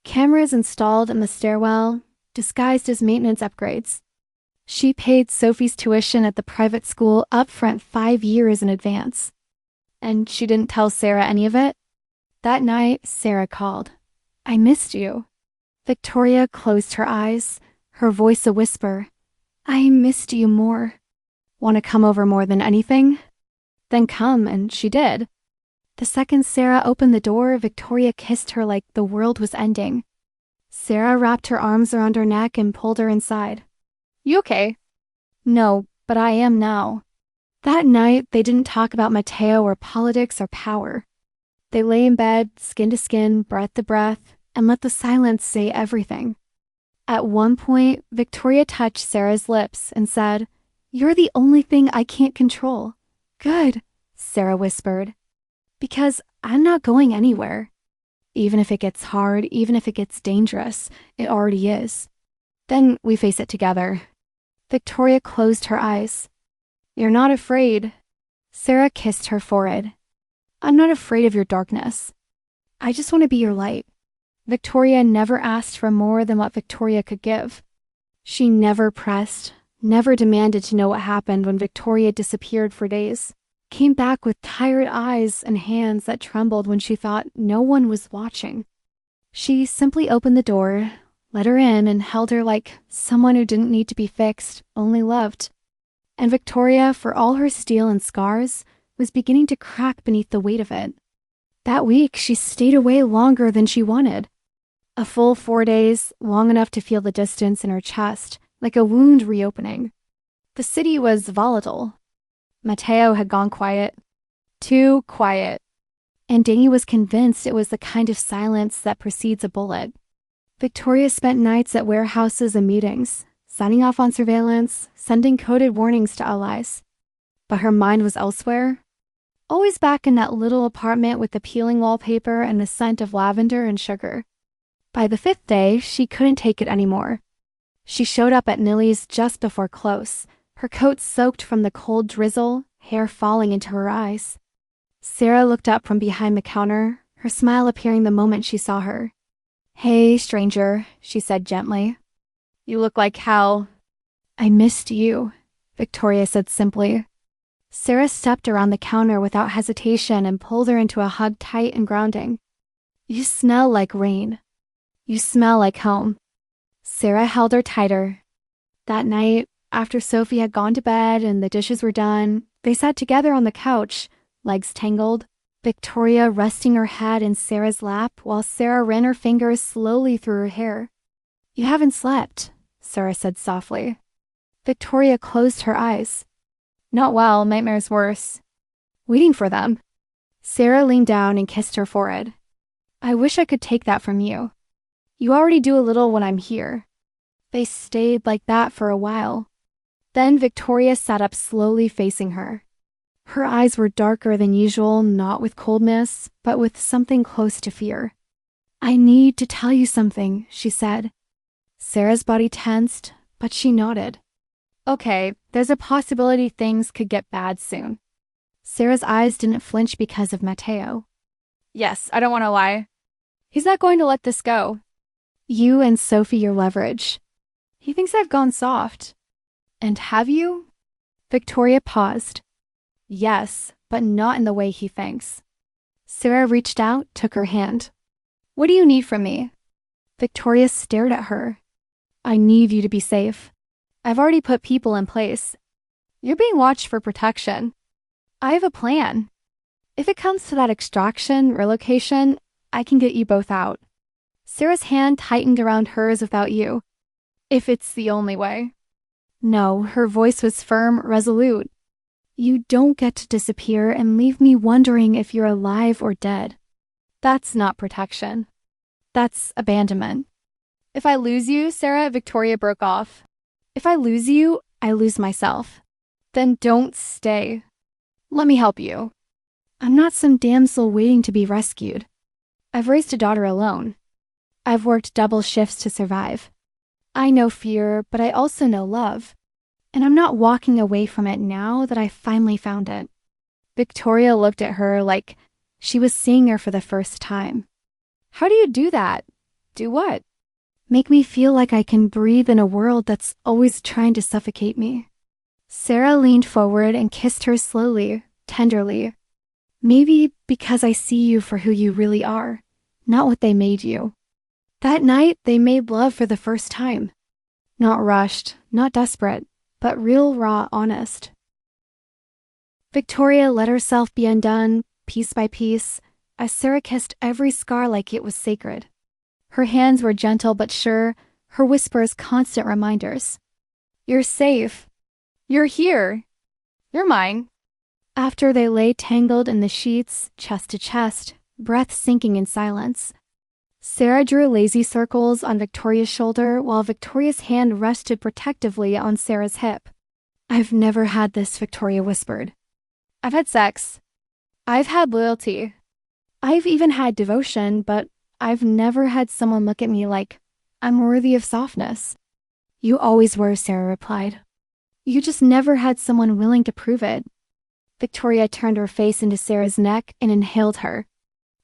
Cameras installed in the stairwell, disguised as maintenance upgrades. She paid Sophie's tuition at the private school upfront 5 years in advance. And she didn't tell Sarah any of it. That night, Sarah called. "I missed you." Victoria closed her eyes, her voice a whisper. "I missed you more." "Want to come over more than anything?" "Then come," and she did. The second Sarah opened the door, Victoria kissed her like the world was ending. Sarah wrapped her arms around her neck and pulled her inside. "You okay?" "No, but I am now." That night, they didn't talk about Mateo or politics or power. They lay in bed, skin to skin, breath to breath, and let the silence say everything. At one point, Victoria touched Sarah's lips and said, "You're the only thing I can't control." "Good," Sarah whispered, "because I'm not going anywhere. Even if it gets hard, even if it gets dangerous, it already is. Then we face it together." Victoria closed her eyes. "You're not afraid." Sarah kissed her forehead. "I'm not afraid of your darkness. I just want to be your light." Victoria never asked for more than what Victoria could give. She never pressed, never demanded to know what happened when Victoria disappeared for days, came back with tired eyes and hands that trembled when she thought no one was watching. She simply opened the door, let her in, and held her like someone who didn't need to be fixed, only loved. And Victoria, for all her steel and scars, was beginning to crack beneath the weight of it. That week, she stayed away longer than she wanted. A full 4 days, long enough to feel the distance in her chest, like a wound reopening. The city was volatile. Matteo had gone quiet. Too quiet. And Danny was convinced it was the kind of silence that precedes a bullet. Victoria spent nights at warehouses and meetings, signing off on surveillance, sending coded warnings to allies. But her mind was elsewhere. Always back in that little apartment with the peeling wallpaper and the scent of lavender and sugar. By the 5th day, she couldn't take it anymore. She showed up at Nilly's just before close, her coat soaked from the cold drizzle, hair falling into her eyes. Sarah looked up from behind the counter, her smile appearing the moment she saw her. "Hey, stranger," she said gently. "You look like hell." "I missed you," Victoria said simply. Sarah stepped around the counter without hesitation and pulled her into a hug tight and grounding. "You smell like rain. You smell like home." Sarah held her tighter. That night, after Sophie had gone to bed and the dishes were done, they sat together on the couch, legs tangled, Victoria resting her head in Sarah's lap while Sarah ran her fingers slowly through her hair. "You haven't slept," Sarah said softly. Victoria closed her eyes. "Not well, nightmares worse." "Waiting for them." Sarah leaned down and kissed her forehead. "I wish I could take that from you. You already do a little when I'm here." They stayed like that for a while. Then Victoria sat up slowly facing her. Her eyes were darker than usual, not with coldness, but with something close to fear. "I need to tell you something," she said. Sarah's body tensed, but she nodded. "Okay, there's a possibility things could get bad soon." Sarah's eyes didn't flinch because of Matteo. "Yes, I don't want to lie. He's not going to let this go. You and Sophie your leverage. He thinks I've gone soft." "And have you?" Victoria paused. "Yes, but not in the way he thinks." Sarah reached out, took her hand. "What do you need from me?" Victoria stared at her. "I need you to be safe. I've already put people in place. You're being watched for protection. I have a plan. If it comes to that extraction, relocation, I can get you both out." Sarah's hand tightened around hers without you. "If it's the only way." No, her voice was firm, resolute. "You don't get to disappear and leave me wondering if you're alive or dead. That's not protection. That's abandonment." "If I lose you," Victoria broke off. "If I lose you, I lose myself. Then don't stay. Let me help you." "I'm not some damsel waiting to be rescued. I've raised a daughter alone. I've worked double shifts to survive. I know fear, but I also know love. And I'm not walking away from it now that I finally found it." Victoria looked at her like she was seeing her for the first time. "How do you do that?" "Do what?" "Make me feel like I can breathe in a world that's always trying to suffocate me." Sarah leaned forward and kissed her slowly, tenderly. "Maybe because I see you for who you really are, not what they made you." That night, they made love for the first time. Not rushed, not desperate, but real, raw, honest. Victoria let herself be undone, piece by piece, as Sarah kissed every scar like it was sacred. Her hands were gentle but sure, her whispers constant reminders. "You're safe. You're here. You're mine." After they lay tangled in the sheets, chest to chest, breath sinking in silence, Sarah drew lazy circles on Victoria's shoulder while Victoria's hand rested protectively on Sarah's hip. "I've never had this," Victoria whispered. "I've had sex. I've had loyalty. I've even had devotion, but I've never had someone look at me like I'm worthy of softness." "You always were," Sarah replied. "You just never had someone willing to prove it." Victoria turned her face into Sarah's neck and inhaled her,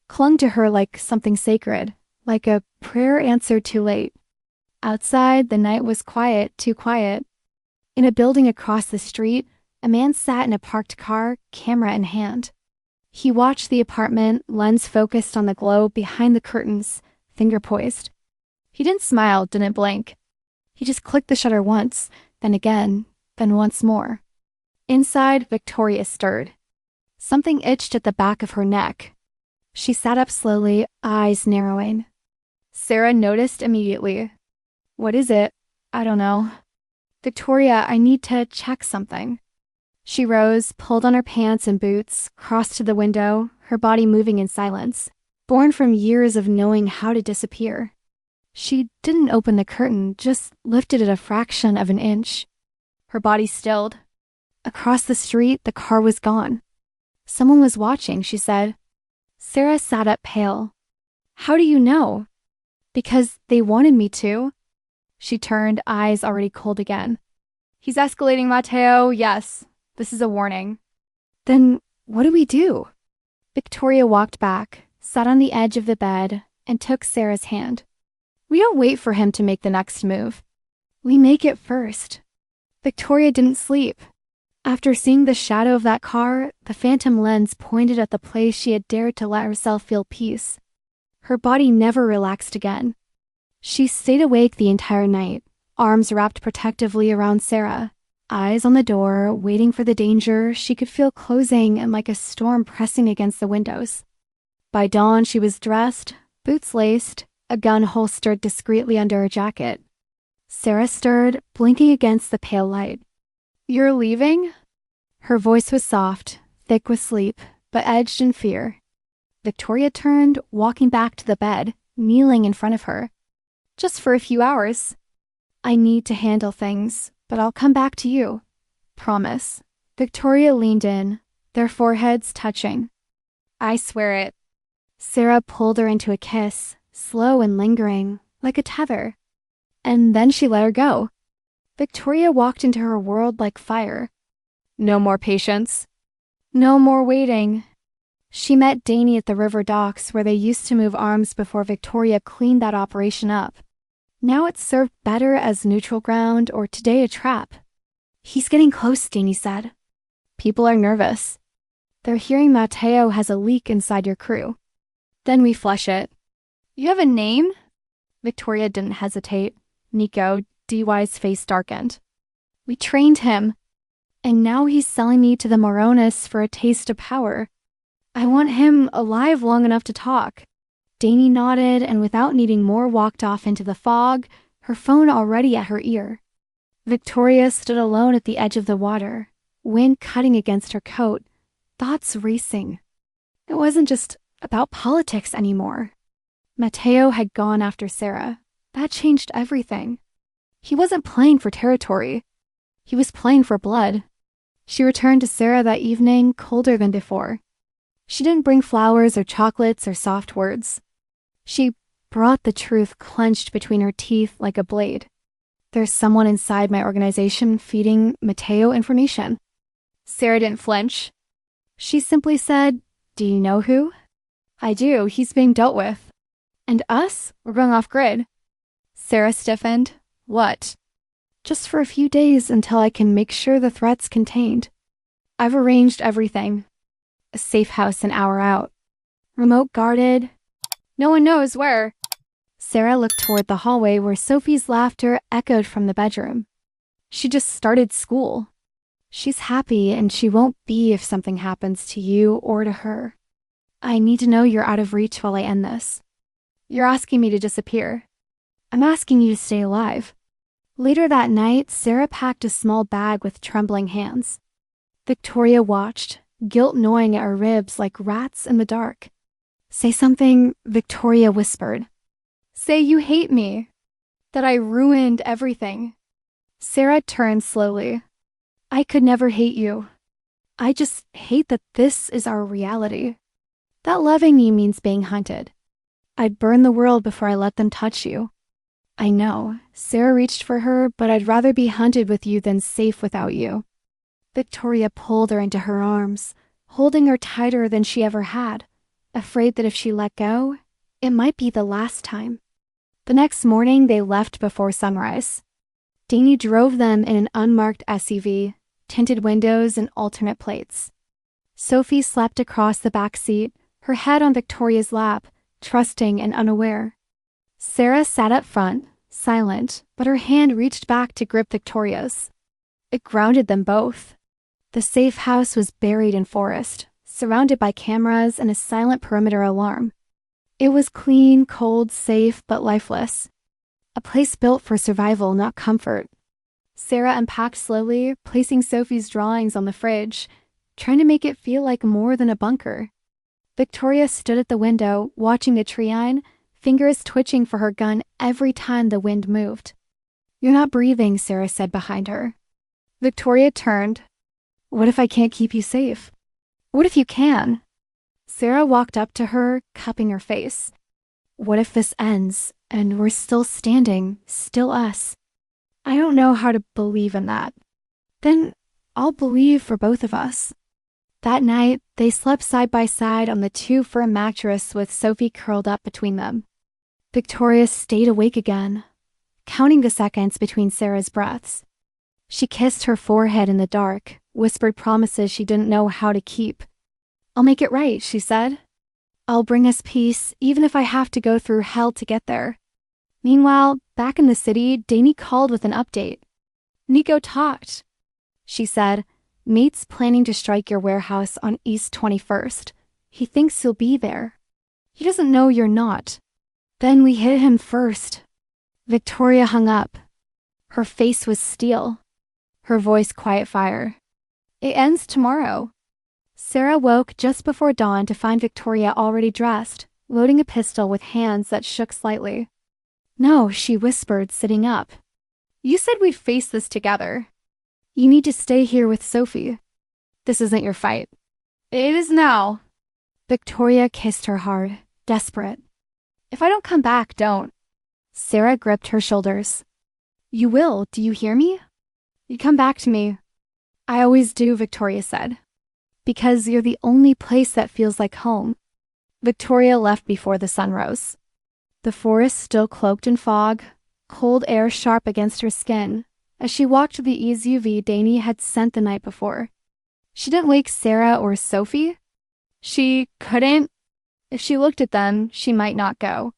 clung to her like something sacred, like a prayer answered too late. Outside, the night was quiet, too quiet. In a building across the street, a man sat in a parked car, camera in hand. He watched the apartment, lens focused on the glow behind the curtains, finger poised. He didn't smile, didn't blink. He just clicked the shutter once, then again, then once more. Inside, Victoria stirred. Something itched at the back of her neck. She sat up slowly, eyes narrowing. Sarah noticed immediately. "What is it?" "I don't know." "Victoria, I need to check something." She rose, pulled on her pants and boots, crossed to the window, her body moving in silence, born from years of knowing how to disappear. She didn't open the curtain, just lifted it a fraction of an inch. Her body stilled. Across the street, the car was gone. Someone was watching, she said. Sarah sat up pale. "How do you know?" "Because they wanted me to." She turned, eyes already cold again. "He's escalating, Matteo. Yes, this is a warning." "Then what do we do?" Victoria walked back, sat on the edge of the bed, and took Sarah's hand. "We don't wait for him to make the next move. We make it first." Victoria didn't sleep. After seeing the shadow of that car, the phantom lens pointed at the place she had dared to let herself feel peace. Her body never relaxed again. She stayed awake the entire night, arms wrapped protectively around Sarah, eyes on the door, waiting for the danger she could feel closing and like a storm pressing against the windows. By dawn, she was dressed, boots laced, a gun holstered discreetly under her jacket. Sarah stirred, blinking against the pale light. "You're leaving?" Her voice was soft, thick with sleep, but edged in fear. Victoria turned, walking back to the bed, kneeling in front of her. "Just for a few hours. I need to handle things, but I'll come back to you. Promise." Victoria leaned in, their foreheads touching. "I swear it." Sarah pulled her into a kiss, slow and lingering, like a tether. And then she let her go. Victoria walked into her world like fire. No more patience. No more waiting. She met Danny at the river docks where they used to move arms before Victoria cleaned that operation up. Now it served better as neutral ground or today a trap. "He's getting close," Danny said. "People are nervous. They're hearing Matteo has a leak inside your crew. Then we flush it." "You have a name?" Victoria didn't hesitate. Nico, DY's face darkened. "We trained him. And now he's selling me to the Moronis for a taste of power. I want him alive long enough to talk." Danny nodded and without needing more walked off into the fog, her phone already at her ear. Victoria stood alone at the edge of the water, wind cutting against her coat, thoughts racing. It wasn't just about politics anymore. Matteo had gone after Sarah. That changed everything. He wasn't playing for territory. He was playing for blood. She returned to Sarah that evening, colder than before. She didn't bring flowers or chocolates or soft words. She brought the truth clenched between her teeth like a blade. "There's someone inside my organization feeding Matteo information." Sarah didn't flinch. She simply said, "Do you know who?" "I do. He's being dealt with." "And us? We're going off grid." Sarah stiffened. "What?" "Just for a few days until I can make sure the threat's contained. I've arranged everything. A safe house an hour out. Remote guarded. No one knows where." Sarah looked toward the hallway where Sophie's laughter echoed from the bedroom. "She just started school. She's happy and she won't be if something happens to you or to her. I need to know you're out of reach while I end this. You're asking me to disappear. I'm asking you to stay alive." Later that night, Sarah packed a small bag with trembling hands. Victoria watched, guilt gnawing at her ribs like rats in the dark. "Say something," Victoria whispered. "Say you hate me. That I ruined everything." Sarah turned slowly. "I could never hate you. I just hate that this is our reality. That loving you means being hunted. I'd burn the world before I let them touch you." "I know." Sarah reached for her, "but I'd rather be hunted with you than safe without you." Victoria pulled her into her arms, holding her tighter than she ever had, afraid that if she let go, it might be the last time. The next morning, they left before sunrise. Danny drove them in an unmarked SUV, tinted windows and alternate plates. Sophie slept across the back seat, her head on Victoria's lap, trusting and unaware. Sarah sat up front, silent, but her hand reached back to grip Victoria's. It grounded them both. The safe house was buried in forest, surrounded by cameras and a silent perimeter alarm. It was clean, cold, safe, but lifeless. A place built for survival, not comfort. Sarah unpacked slowly, placing Sophie's drawings on the fridge, trying to make it feel like more than a bunker. Victoria stood at the window, watching the tree-line, fingers twitching for her gun every time the wind moved. "You're not breathing," Sarah said behind her. Victoria turned. "What if I can't keep you safe?" "What if you can?" Sarah walked up to her, cupping her face. "What if this ends, and we're still standing, still us?" "I don't know how to believe in that." "Then I'll believe for both of us." That night, they slept side by side on the two-firm mattress with Sophie curled up between them. Victoria stayed awake again, counting the seconds between Sarah's breaths. She kissed her forehead in the dark, whispered promises she didn't know how to keep. "I'll make it right," she said. "I'll bring us peace, even if I have to go through hell to get there." Meanwhile, back in the city, Danny called with an update. "Nico talked," she said. "Mate's planning to strike your warehouse on East 21st. He thinks you'll be there. He doesn't know you're not. Then we hit him first." Victoria hung up. Her face was steel. Her voice quiet fire. "It ends tomorrow." Sarah woke just before dawn to find Victoria already dressed, loading a pistol with hands that shook slightly. "No," she whispered, sitting up. "You said we'd face this together. You need to stay here with Sophie. This isn't your fight." "It is now." Victoria kissed her hard, desperate. "If I don't come back, don't." Sarah gripped her shoulders. "You will, do you hear me? You come back to me." "I always do," Victoria said. "Because you're the only place that feels like home." Victoria left before the sun rose. The forest still cloaked in fog, cold air sharp against her skin, as she walked to the SUV Danny had sent the night before. She didn't wake Sarah or Sophie. She couldn't. If she looked at them, she might not go.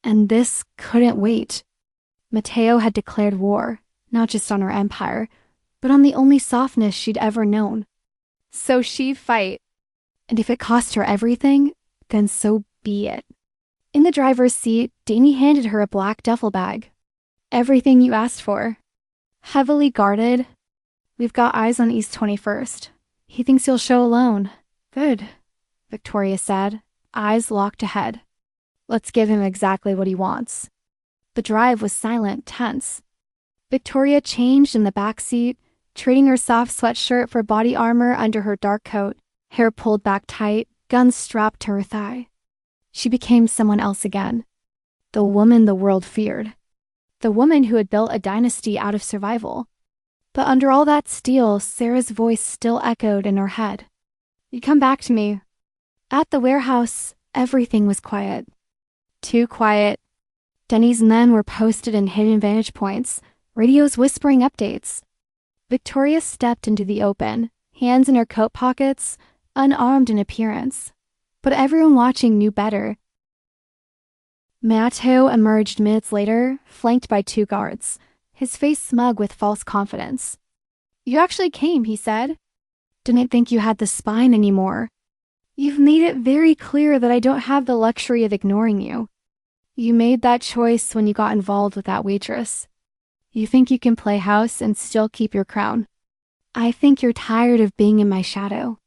And this couldn't wait. Mateo had declared war, not just on her empire, but on the only softness she'd ever known. So she'd fight. And if it cost her everything, then so be it. In the driver's seat, Danny handed her a black duffel bag. "Everything you asked for. Heavily guarded. We've got eyes on East 21st. He thinks you'll show alone." "Good," Victoria said, eyes locked ahead. "Let's give him exactly what he wants." The drive was silent, tense. Victoria changed in the back seat, trading her soft sweatshirt for body armor under her dark coat, hair pulled back tight, gun strapped to her thigh. She became someone else again. The woman the world feared. The woman who had built a dynasty out of survival. But under all that steel, Sarah's voice still echoed in her head. "You come back to me." At the warehouse, everything was quiet. Too quiet. Denny's men were posted in hidden vantage points, radios whispering updates. Victoria stepped into the open, hands in her coat pockets, unarmed in appearance. But everyone watching knew better. Mateo emerged minutes later, flanked by two guards, his face smug with false confidence. "You actually came," he said. "Didn't think you had the spine anymore. You've made it very clear that I don't have the luxury of ignoring you. You made that choice when you got involved with that waitress. You think you can play house and still keep your crown. I think you're tired of being in my shadow.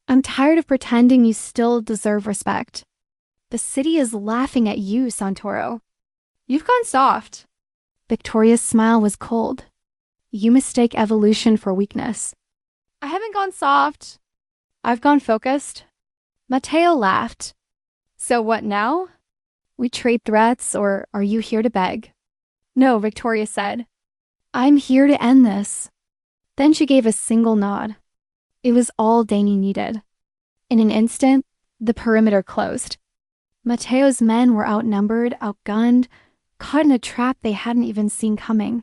I'm tired of pretending you still deserve respect. The city is laughing at you, Santoro. You've gone soft." Victoria's smile was cold. "You mistake evolution for weakness." "I haven't gone soft. I've gone focused." Mateo laughed. "So what now? We trade threats, or are you here to beg?" "No," Victoria said. "I'm here to end this." Then she gave a single nod. It was all Danny needed. In an instant, the perimeter closed. Mateo's men were outnumbered, outgunned, caught in a trap they hadn't even seen coming.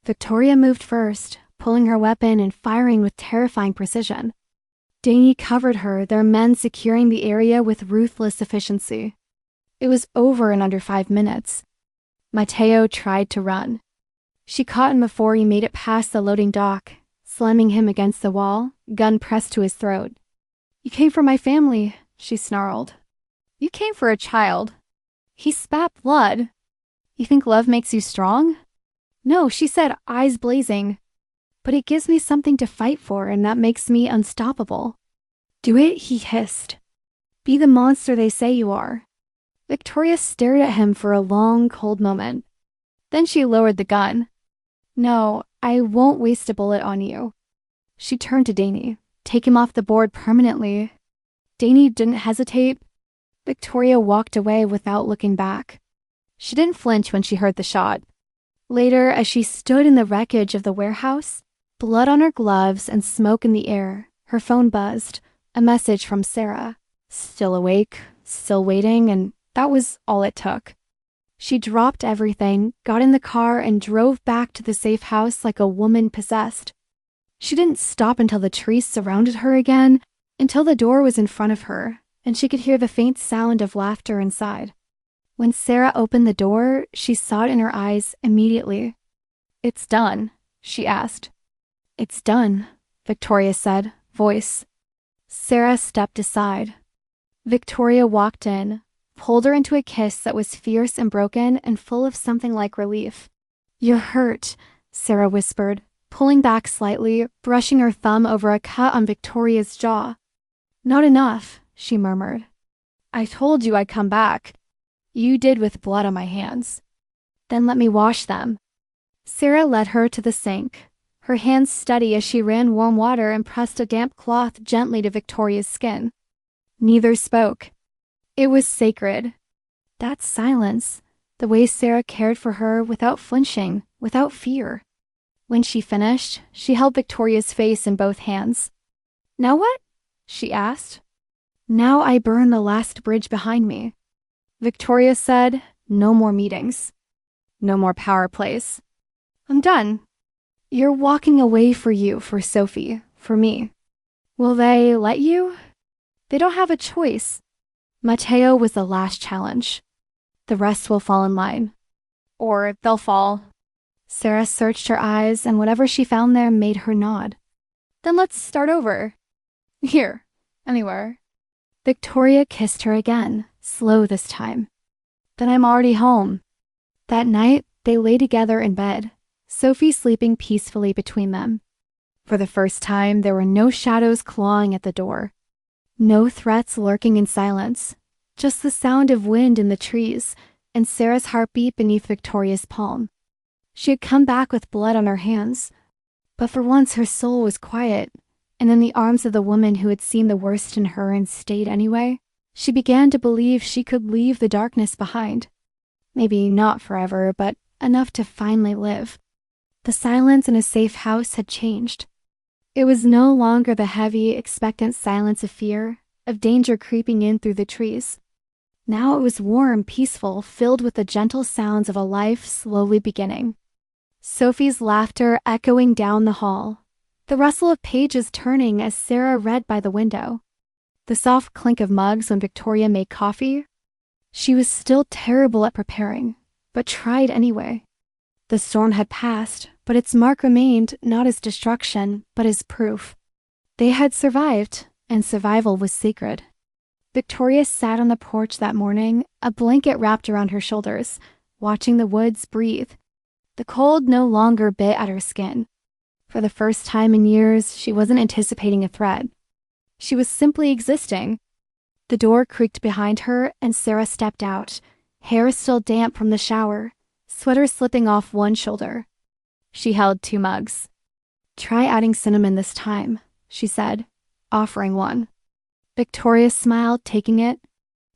Victoria moved first, pulling her weapon and firing with terrifying precision. Danny covered her, their men securing the area with ruthless efficiency. It was over in under 5 minutes. Mateo tried to run. She caught him before he made it past the loading dock, slamming him against the wall, gun pressed to his throat. "You came for my family," she snarled. "You came for a child." He spat blood. "You think love makes you strong?" "No," she said, eyes blazing. "But it gives me something to fight for, and that makes me unstoppable." "Do it," he hissed. "Be the monster they say you are." Victoria stared at him for a long, cold moment. Then she lowered the gun. "No, I won't waste a bullet on you." She turned to Danny. "Take him off the board permanently." Danny didn't hesitate. Victoria walked away without looking back. She didn't flinch when she heard the shot. Later, as she stood in the wreckage of the warehouse, blood on her gloves and smoke in the air, her phone buzzed. A message from Sarah. Still awake, still waiting, and that was all it took. She dropped everything, got in the car, and drove back to the safe house like a woman possessed. She didn't stop until the trees surrounded her again, until the door was in front of her, and she could hear the faint sound of laughter inside. When Sarah opened the door, she saw it in her eyes immediately. "It's done?" she asked. "It's done," Victoria said, voice. Sarah stepped aside. Victoria walked in, pulled her into a kiss that was fierce and broken and full of something like relief. "You're hurt," Sarah whispered, pulling back slightly, brushing her thumb over a cut on Victoria's jaw. "Not enough," she murmured. "I told you I'd come back. You did with blood on my hands." "Then let me wash them." Sarah led her to the sink, her hands steady as she ran warm water and pressed a damp cloth gently to Victoria's skin. Neither spoke. It was sacred. That silence, the way Sarah cared for her without flinching, without fear. When she finished, she held Victoria's face in both hands. "Now what?" she asked. "Now I burn the last bridge behind me." Victoria said, "No more meetings. No more power plays. I'm done. You're walking away for you, for Sophie, for me. Will they let you? They don't have a choice." Mateo was the last challenge. The rest will fall in line. Or they'll fall. Sarah searched her eyes, and whatever she found there made her nod. "Then let's start over. Here, anywhere." Victoria kissed her again, slow this time. "Then I'm already home." That night, they lay together in bed, Sophie sleeping peacefully between them. For the first time, there were no shadows clawing at the door. No threats lurking in silence, just the sound of wind in the trees and Sarah's heartbeat beneath Victoria's palm. She had come back with blood on her hands, but for once her soul was quiet, and in the arms of the woman who had seen the worst in her and stayed anyway, she began to believe she could leave the darkness behind. Maybe not forever, but enough to finally live. The silence in a safe house had changed. It was no longer the heavy, expectant silence of fear, of danger creeping in through the trees. Now it was warm, peaceful, filled with the gentle sounds of a life slowly beginning. Sophie's laughter echoing down the hall, the rustle of pages turning as Sarah read by the window, the soft clink of mugs when Victoria made coffee. She was still terrible at preparing, but tried anyway. The storm had passed, but its mark remained not as destruction, but as proof. They had survived, and survival was sacred. Victoria sat on the porch that morning, a blanket wrapped around her shoulders, watching the woods breathe. The cold no longer bit at her skin. For the first time in years, she wasn't anticipating a threat. She was simply existing. The door creaked behind her, and Sarah stepped out, hair still damp from the shower, sweater slipping off one shoulder. She held 2 mugs. "Try adding cinnamon this time," she said, offering one. Victoria smiled, taking it.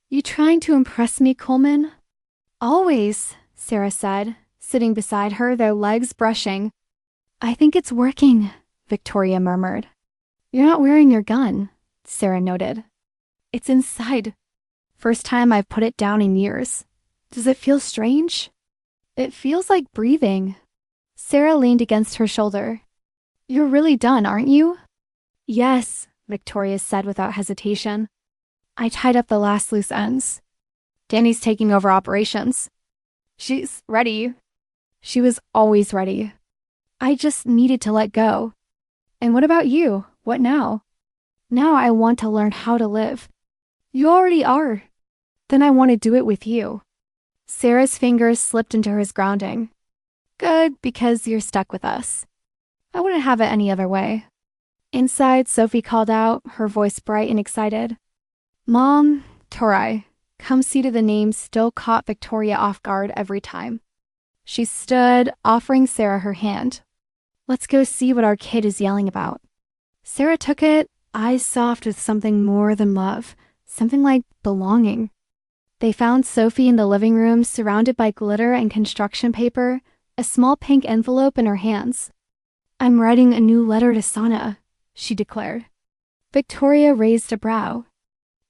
"You trying to impress me, Coleman?" "Always," Sarah said, sitting beside her, their legs brushing. "I think it's working," Victoria murmured. "You're not wearing your gun," Sarah noted. "It's inside. First time I've put it down in years. Does it feel strange?" "It feels like breathing." Sarah leaned against her shoulder. "You're really done, aren't you?" "Yes," Victoria said without hesitation. "I tied up the last loose ends." Danny's taking over operations. She's ready. She was always ready. I just needed to let go. And what about you? What now? Now I want to learn how to live. You already are. Then I want to do it with you. Sarah's fingers slipped into his grounding. Good, because you're stuck with us. I wouldn't have it any other way. Inside, Sophie called out, her voice bright and excited. Mom, Torai, come see to the name still caught Victoria off guard every time. She stood, offering Sarah her hand. Let's go see what our kid is yelling about. Sarah took it, eyes soft with something more than love, something like belonging. They found Sophie in the living room surrounded by glitter and construction paper, a small pink envelope in her hands. I'm writing a new letter to Sana, she declared. Victoria raised a brow.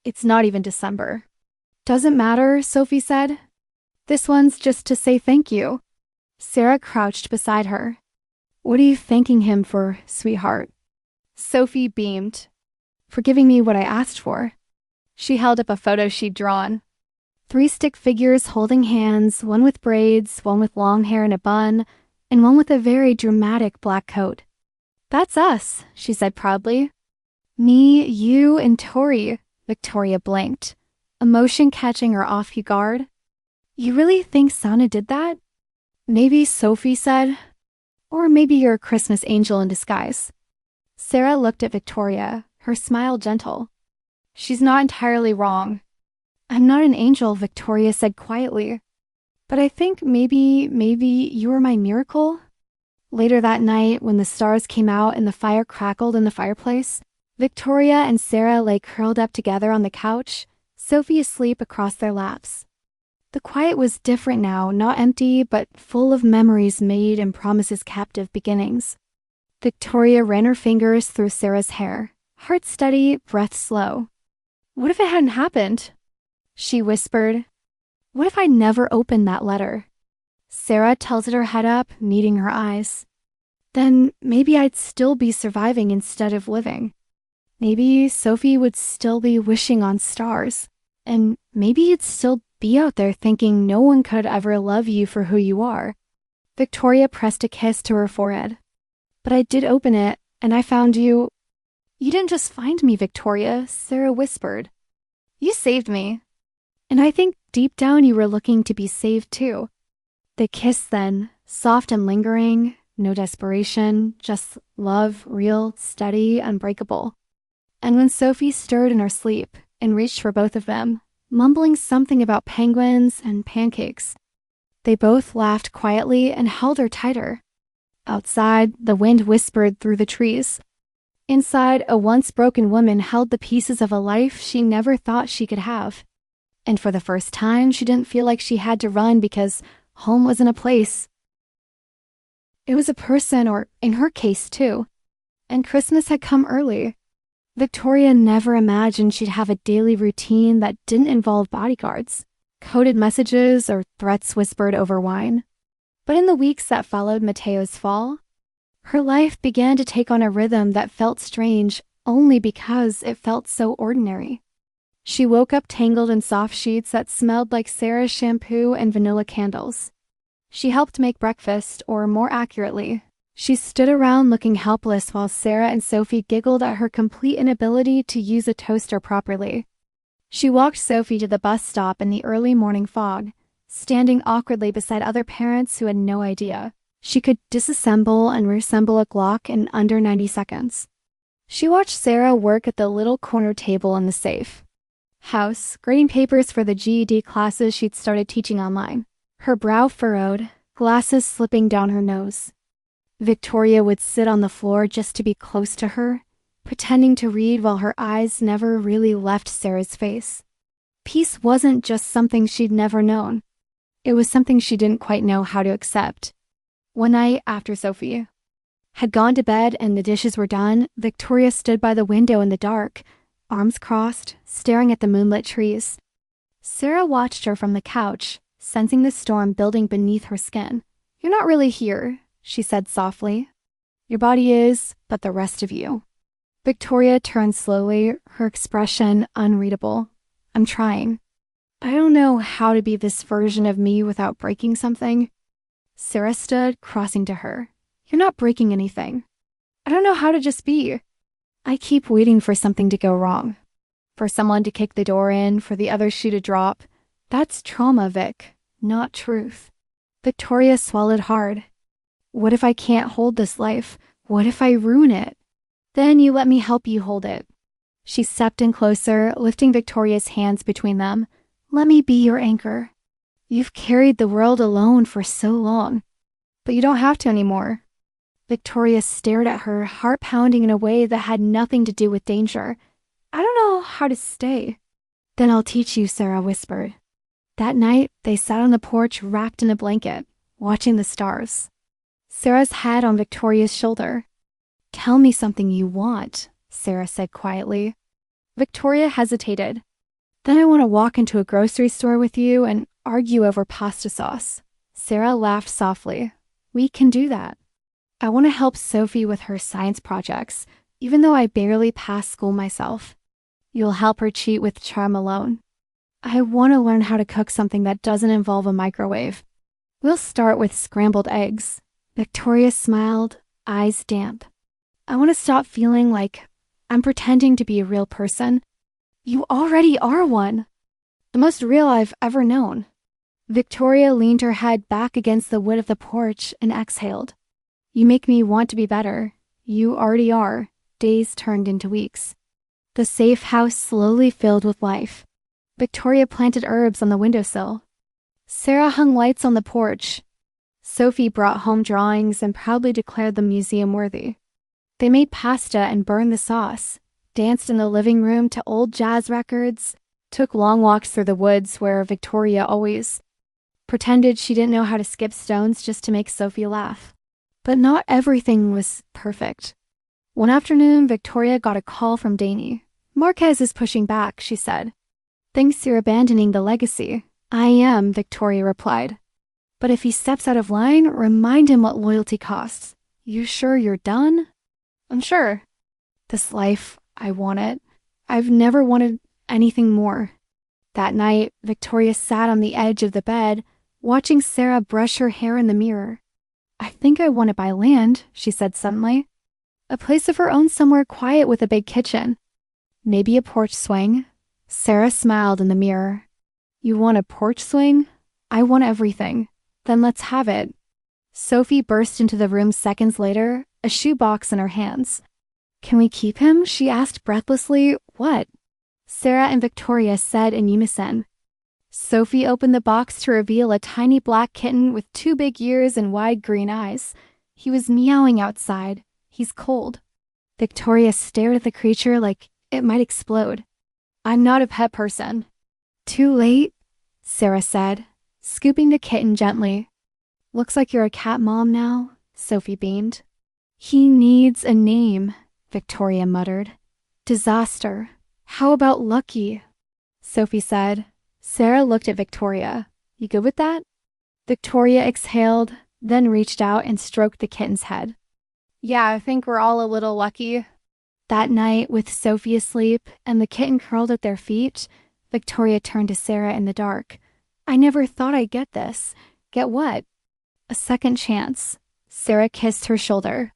It's not even December. Doesn't matter, Sophie said. This one's just to say thank you. Sarah crouched beside her. What are you thanking him for, sweetheart? Sophie beamed. For giving me what I asked for. She held up a photo she'd drawn. 3 stick figures holding hands, one with braids, one with long hair in a bun, and one with a very dramatic black coat. That's us, she said proudly. Me, you, and Tori, Victoria blinked, emotion catching her off guard. You really think Sana did that? Maybe, Sophie said. Or maybe you're a Christmas angel in disguise. Sarah looked at Victoria, her smile gentle. She's not entirely wrong. I'm not an angel, Victoria said quietly. But I think maybe you were my miracle? Later that night, when the stars came out and the fire crackled in the fireplace, Victoria and Sarah lay curled up together on the couch, Sophie asleep across their laps. The quiet was different now, not empty, but full of memories made and promises kept of beginnings. Victoria ran her fingers through Sarah's hair, heart steady, breath slow. What if it hadn't happened? She whispered. What if I never opened that letter? Sarah tilted her head up, meeting her eyes. Then maybe I'd still be surviving instead of living. Maybe Sophie would still be wishing on stars. And maybe you'd still be out there thinking no one could ever love you for who you are. Victoria pressed a kiss to her forehead. But I did open it, and I found you. You didn't just find me, Victoria, Sarah whispered. You saved me. And I think deep down you were looking to be saved too. The kiss then, soft and lingering, no desperation, just love, real, steady, unbreakable. And when Sophie stirred in her sleep and reached for both of them, mumbling something about penguins and pancakes, they both laughed quietly and held her tighter. Outside, the wind whispered through the trees. Inside, a once broken woman held the pieces of a life she never thought she could have. And for the first time, she didn't feel like she had to run because home wasn't a place. It was a person, or in her case too. And Christmas had come early. Victoria never imagined she'd have a daily routine that didn't involve bodyguards, coded messages, or threats whispered over wine. But in the weeks that followed Mateo's fall, her life began to take on a rhythm that felt strange only because it felt so ordinary. She woke up tangled in soft sheets that smelled like Sarah's shampoo and vanilla candles. She helped make breakfast, or more accurately, she stood around looking helpless while Sarah and Sophie giggled at her complete inability to use a toaster properly. She walked Sophie to the bus stop in the early morning fog, standing awkwardly beside other parents who had no idea she could disassemble and reassemble a Glock in under 90 seconds. She watched Sarah work at the little corner table in the safe house, grading papers for the GED classes she'd started teaching online. Her brow furrowed, glasses slipping down her nose. Victoria would sit on the floor just to be close to her, pretending to read while her eyes never really left Sarah's face. Peace wasn't just something she'd never known. It was something she didn't quite know how to accept. One night after Sophie had gone to bed and the dishes were done, Victoria stood by the window in the dark, arms crossed, staring at the moonlit trees. Sarah watched her from the couch, sensing the storm building beneath her skin. You're not really here, she said softly. Your body is, but the rest of you. Victoria turned slowly, her expression unreadable. I'm trying. I don't know how to be this version of me without breaking something. Sarah stood, crossing to her. You're not breaking anything. I don't know how to just be. I keep waiting for something to go wrong. For someone to kick the door in, for the other shoe to drop. That's trauma, Vic, not truth. Victoria swallowed hard. What if I can't hold this life? What if I ruin it? Then you let me help you hold it. She stepped in closer, lifting Victoria's hands between them. Let me be your anchor. You've carried the world alone for so long, but you don't have to anymore. Victoria stared at her, heart pounding in a way that had nothing to do with danger. I don't know how to stay. Then I'll teach you, Sarah whispered. That night, they sat on the porch wrapped in a blanket, watching the stars. Sarah's head on Victoria's shoulder. Tell me something you want, Sarah said quietly. Victoria hesitated. Then I want to walk into a grocery store with you and argue over pasta sauce. Sarah laughed softly. We can do that. I want to help Sophie with her science projects, even though I barely passed school myself. You'll help her cheat with charm alone. I want to learn how to cook something that doesn't involve a microwave. We'll start with scrambled eggs. Victoria smiled, eyes damp. I want to stop feeling like I'm pretending to be a real person. You already are one. The most real I've ever known. Victoria leaned her head back against the wood of the porch and exhaled. You make me want to be better. You already are. Days turned into weeks. The safe house slowly filled with life. Victoria planted herbs on the windowsill. Sarah hung lights on the porch. Sophie brought home drawings and proudly declared them museum-worthy. They made pasta and burned the sauce, danced in the living room to old jazz records, took long walks through the woods where Victoria always pretended she didn't know how to skip stones just to make Sophie laugh. But not everything was perfect. One afternoon, Victoria got a call from Danny. Marquez is pushing back, she said. Thinks you're abandoning the legacy. I am, Victoria replied. But if he steps out of line, remind him what loyalty costs. You sure you're done? I'm sure. This life, I want it. I've never wanted anything more. That night, Victoria sat on the edge of the bed, watching Sarah brush her hair in the mirror. I think I want to buy land, she said suddenly. A place of her own somewhere quiet with a big kitchen. Maybe a porch swing. Sarah smiled in the mirror. You want a porch swing? I want everything. Then let's have it. Sophie burst into the room seconds later, a shoebox in her hands. Can we keep him? She asked breathlessly. What? Sarah and Victoria said in unison. Sophie opened the box to reveal a tiny black kitten with 2 big ears and wide green eyes. He was meowing outside. He's cold. Victoria stared at the creature like it might explode. I'm not a pet person. Too late, Sarah said, scooping the kitten gently. Looks like you're a cat mom now, Sophie beamed. He needs a name, Victoria muttered. Disaster. How about Lucky? Sophie said. Sarah looked at Victoria. You good with that? Victoria exhaled, then reached out and stroked the kitten's head. Yeah, I think we're all a little lucky. That night, with Sophie asleep and the kitten curled at their feet, Victoria turned to Sarah in the dark. I never thought I'd get this. Get what? A second chance. Sarah kissed her shoulder.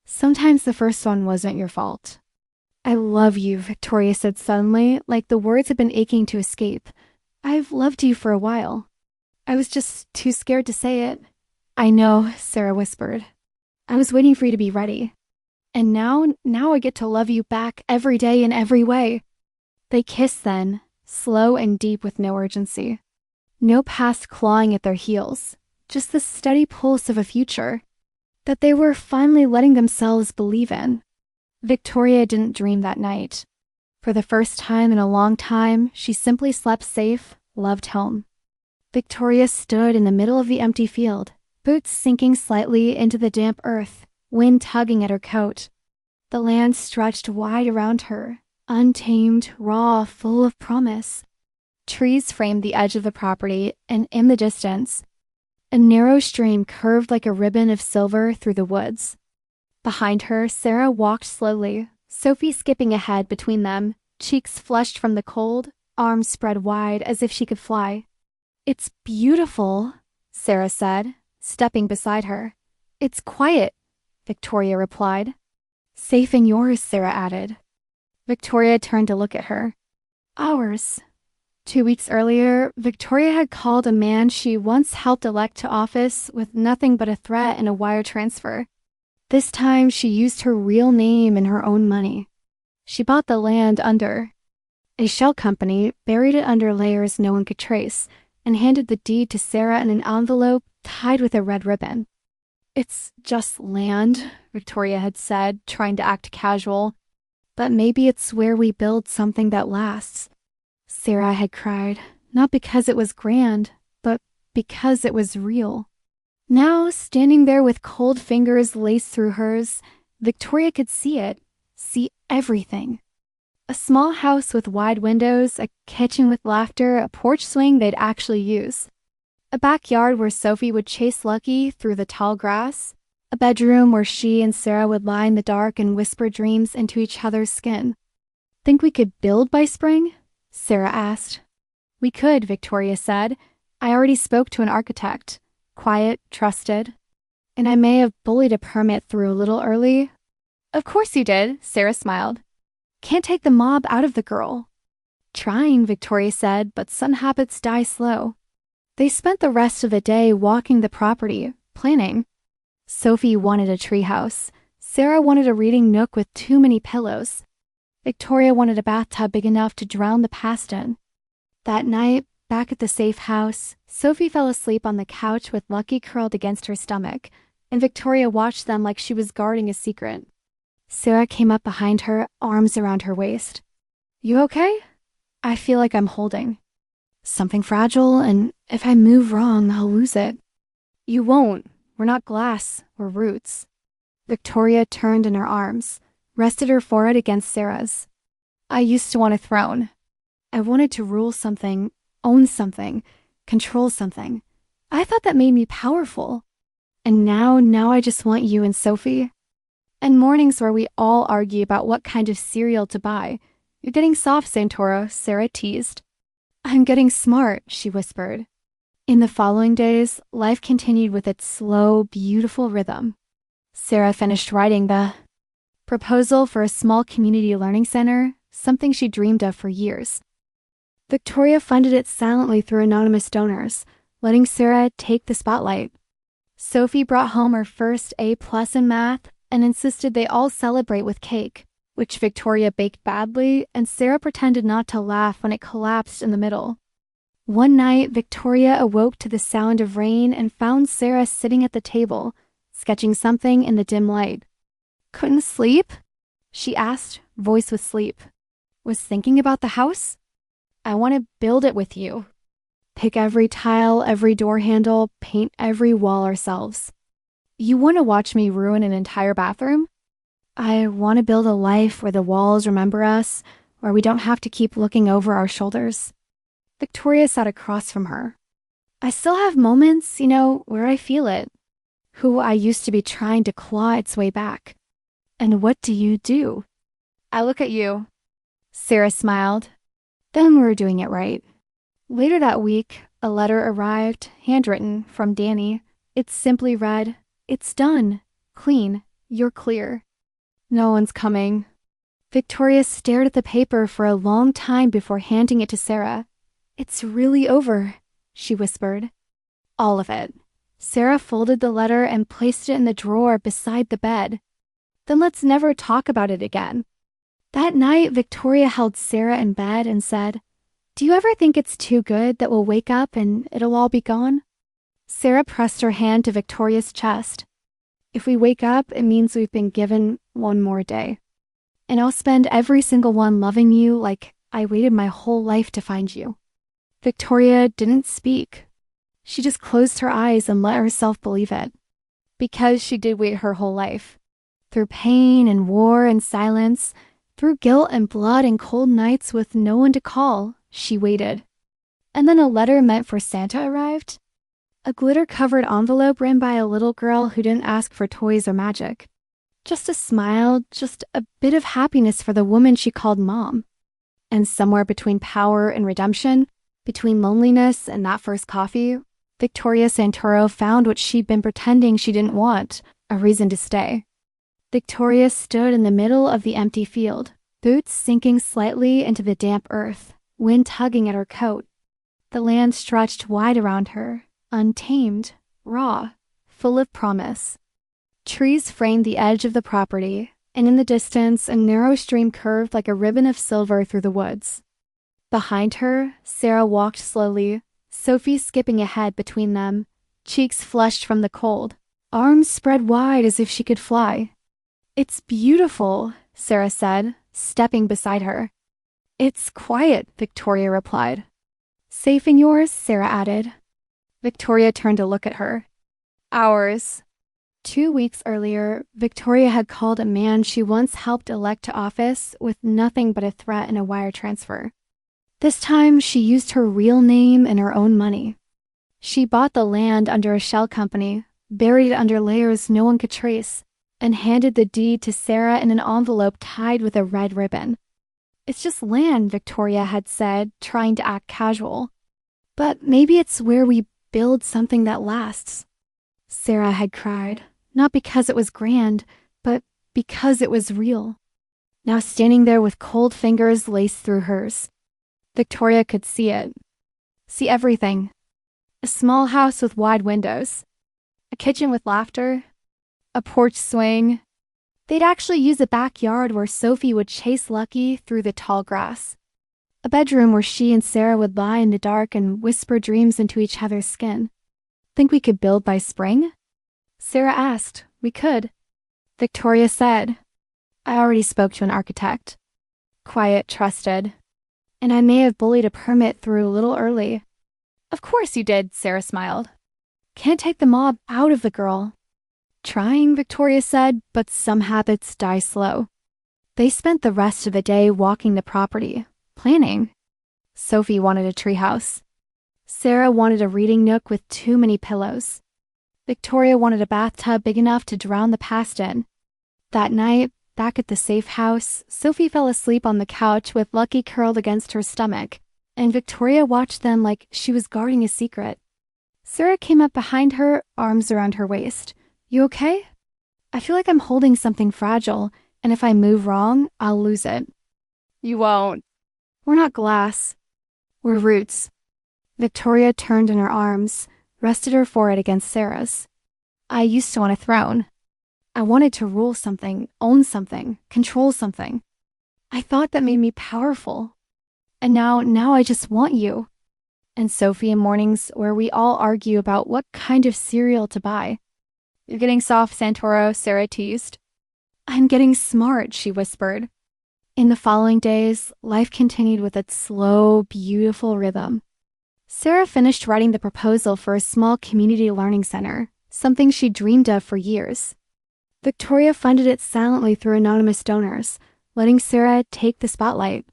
Sometimes the first one wasn't your fault. I love you, Victoria said suddenly, like the words had been aching to escape. I've loved you for a while. I was just too scared to say it. I know, Sarah whispered. I was waiting for you to be ready. And now I get to love you back every day in every way. They kissed then, slow and deep with no urgency. No past clawing at their heels, just the steady pulse of a future that they were finally letting themselves believe in. Victoria didn't dream that night. For the first time in a long time, she simply slept safe, loved home. Victoria stood in the middle of the empty field, boots sinking slightly into the damp earth, wind tugging at her coat. The land stretched wide around her, untamed, raw, full of promise. Trees framed the edge of the property, and in the distance, a narrow stream curved like a ribbon of silver through the woods. Behind her, Sarah walked slowly, Sophie skipping ahead between them, cheeks flushed from the cold, arms spread wide as if she could fly. "It's beautiful," Sarah said, stepping beside her. "It's quiet," Victoria replied. "Safe and yours," Sarah added. Victoria turned to look at her. "Ours." 2 weeks earlier, Victoria had called a man she once helped elect to office with nothing but a threat and a wire transfer. This time, she used her real name and her own money. She bought the land under a shell company, buried it under layers no one could trace, and handed the deed to Sarah in an envelope tied with a red ribbon. "It's just land," Victoria had said, trying to act casual. "But maybe it's where we build something that lasts." Sarah had cried, not because it was grand, but because it was real. Now, standing there with cold fingers laced through hers, Victoria could see it, see everything. A small house with wide windows, a kitchen with laughter, a porch swing they'd actually use. A backyard where Sophie would chase Lucky through the tall grass. A bedroom where she and Sarah would lie in the dark and whisper dreams into each other's skin. "Think we could build by spring?" Sarah asked. "We could," Victoria said. "I already spoke to an architect. Quiet, trusted. And I may have bullied a permit through a little early." "Of course you did," Sarah smiled. "Can't take the mob out of the girl." "Trying," Victoria said, "but some habits die slow." They spent the rest of the day walking the property, planning. Sophie wanted a treehouse. Sarah wanted a reading nook with too many pillows. Victoria wanted a bathtub big enough to drown the past in. That night, back at the safe house, Sophie fell asleep on the couch with Lucky curled against her stomach, and Victoria watched them like she was guarding a secret. Sarah came up behind her, arms around her waist. "You okay?" "I feel like I'm holding something fragile, and if I move wrong, I'll lose it." "You won't. We're not glass, we're roots." Victoria turned in her arms, rested her forehead against Sarah's. "I used to want a throne. I wanted to rule something, own something, control something. I thought that made me powerful. And now I just want you and Sophie. And mornings where we all argue about what kind of cereal to buy." "You're getting soft, Santoro," Sarah teased. "I'm getting smart," she whispered. In the following days, life continued with its slow, beautiful rhythm. Sarah finished writing the proposal for a small community learning center, something she dreamed of for years. Victoria funded it silently through anonymous donors, letting Sarah take the spotlight. Sophie brought home her first A+ in math and insisted they all celebrate with cake, which Victoria baked badly, and Sarah pretended not to laugh when it collapsed in the middle. One night, Victoria awoke to the sound of rain and found Sarah sitting at the table, sketching something in the dim light. "Couldn't sleep?" she asked, voice with sleep. "Was thinking about the house? I want to build it with you. Pick every tile, every door handle, paint every wall ourselves. You want to watch me ruin an entire bathroom? I want to build a life where the walls remember us, where we don't have to keep looking over our shoulders." Victoria sat across from her. "I still have moments, where I feel it. Who I used to be trying to claw its way back. And what do you do?" "I look at you." Sarah smiled. Then we were doing it right. Later that week, a letter arrived, handwritten, from Danny. It simply read, "It's done. Clean. You're clear." "No one's coming." Victoria stared at the paper for a long time before handing it to Sarah. "It's really over," she whispered. "All of it." Sarah folded the letter and placed it in the drawer beside the bed. "Then let's never talk about it again." That night, Victoria held Sarah in bed and said, "Do you ever think it's too good that we'll wake up and it'll all be gone?" Sarah pressed her hand to Victoria's chest. "If we wake up, it means we've been given one more day. And I'll spend every single one loving you like I waited my whole life to find you." Victoria didn't speak. She just closed her eyes and let herself believe it. Because she did wait her whole life. Through pain and war and silence, through guilt and blood and cold nights with no one to call, she waited. And then a letter meant for Santa arrived. A glitter-covered envelope written by a little girl who didn't ask for toys or magic. Just a smile, just a bit of happiness for the woman she called Mom. And somewhere between power and redemption, between loneliness and that first coffee, Victoria Santoro found what she'd been pretending she didn't want, a reason to stay. Victoria stood in the middle of the empty field, boots sinking slightly into the damp earth, wind tugging at her coat. The land stretched wide around her, untamed, raw, full of promise. Trees framed the edge of the property, and in the distance, a narrow stream curved like a ribbon of silver through the woods. Behind her, Sarah walked slowly, Sophie skipping ahead between them, cheeks flushed from the cold, arms spread wide as if she could fly. "It's beautiful," Sarah said, stepping beside her. "It's quiet," Victoria replied. "Safe in yours?" Sarah added. Victoria turned to look at her. "Ours." 2 weeks earlier, Victoria had called a man she once helped elect to office with nothing but a threat and a wire transfer. This time, she used her real name and her own money. She bought the land under a shell company, buried it under layers no one could trace, and handed the deed to Sarah in an envelope tied with a red ribbon. "It's just land," Victoria had said, trying to act casual. "But maybe it's where we build something that lasts." Sarah had cried, not because it was grand, but because it was real. Now standing there with cold fingers laced through hers, Victoria could see it. See everything. A small house with wide windows. A kitchen with laughter. A porch swing. They'd actually use a backyard where Sophie would chase Lucky through the tall grass. A bedroom where she and Sarah would lie in the dark and whisper dreams into each other's skin. "Think we could build by spring?" Sarah asked. "We could." Victoria said, "I already spoke to an architect. Quiet, trusted. And I may have bullied a permit through a little early." "Of course you did," Sarah smiled. "Can't take the mob out of the girl." "Trying," Victoria said, "but some habits die slow." They spent the rest of the day walking the property, planning. Sophie wanted a treehouse. Sarah wanted a reading nook with too many pillows. Victoria wanted a bathtub big enough to drown the past in. That night, back at the safe house, Sophie fell asleep on the couch with Lucky curled against her stomach, and Victoria watched them like she was guarding a secret. Sarah came up behind her, arms around her waist. "You okay?" "I feel like I'm holding something fragile, and if I move wrong, I'll lose it." "You won't." "We're not glass. We're roots." Victoria turned in her arms, rested her forehead against Sarah's. "I used to want a throne. I wanted to rule something, own something, control something. I thought that made me powerful. And now I just want you." And Sophie in mornings where we all argue about what kind of cereal to buy. "You're getting soft, Santoro," Sarah teased. "I'm getting smart," she whispered. In the following days, life continued with its slow, beautiful rhythm. Sarah finished writing the proposal for a small community learning center, something she dreamed of for years. Victoria funded it silently through anonymous donors, letting Sarah take the spotlight.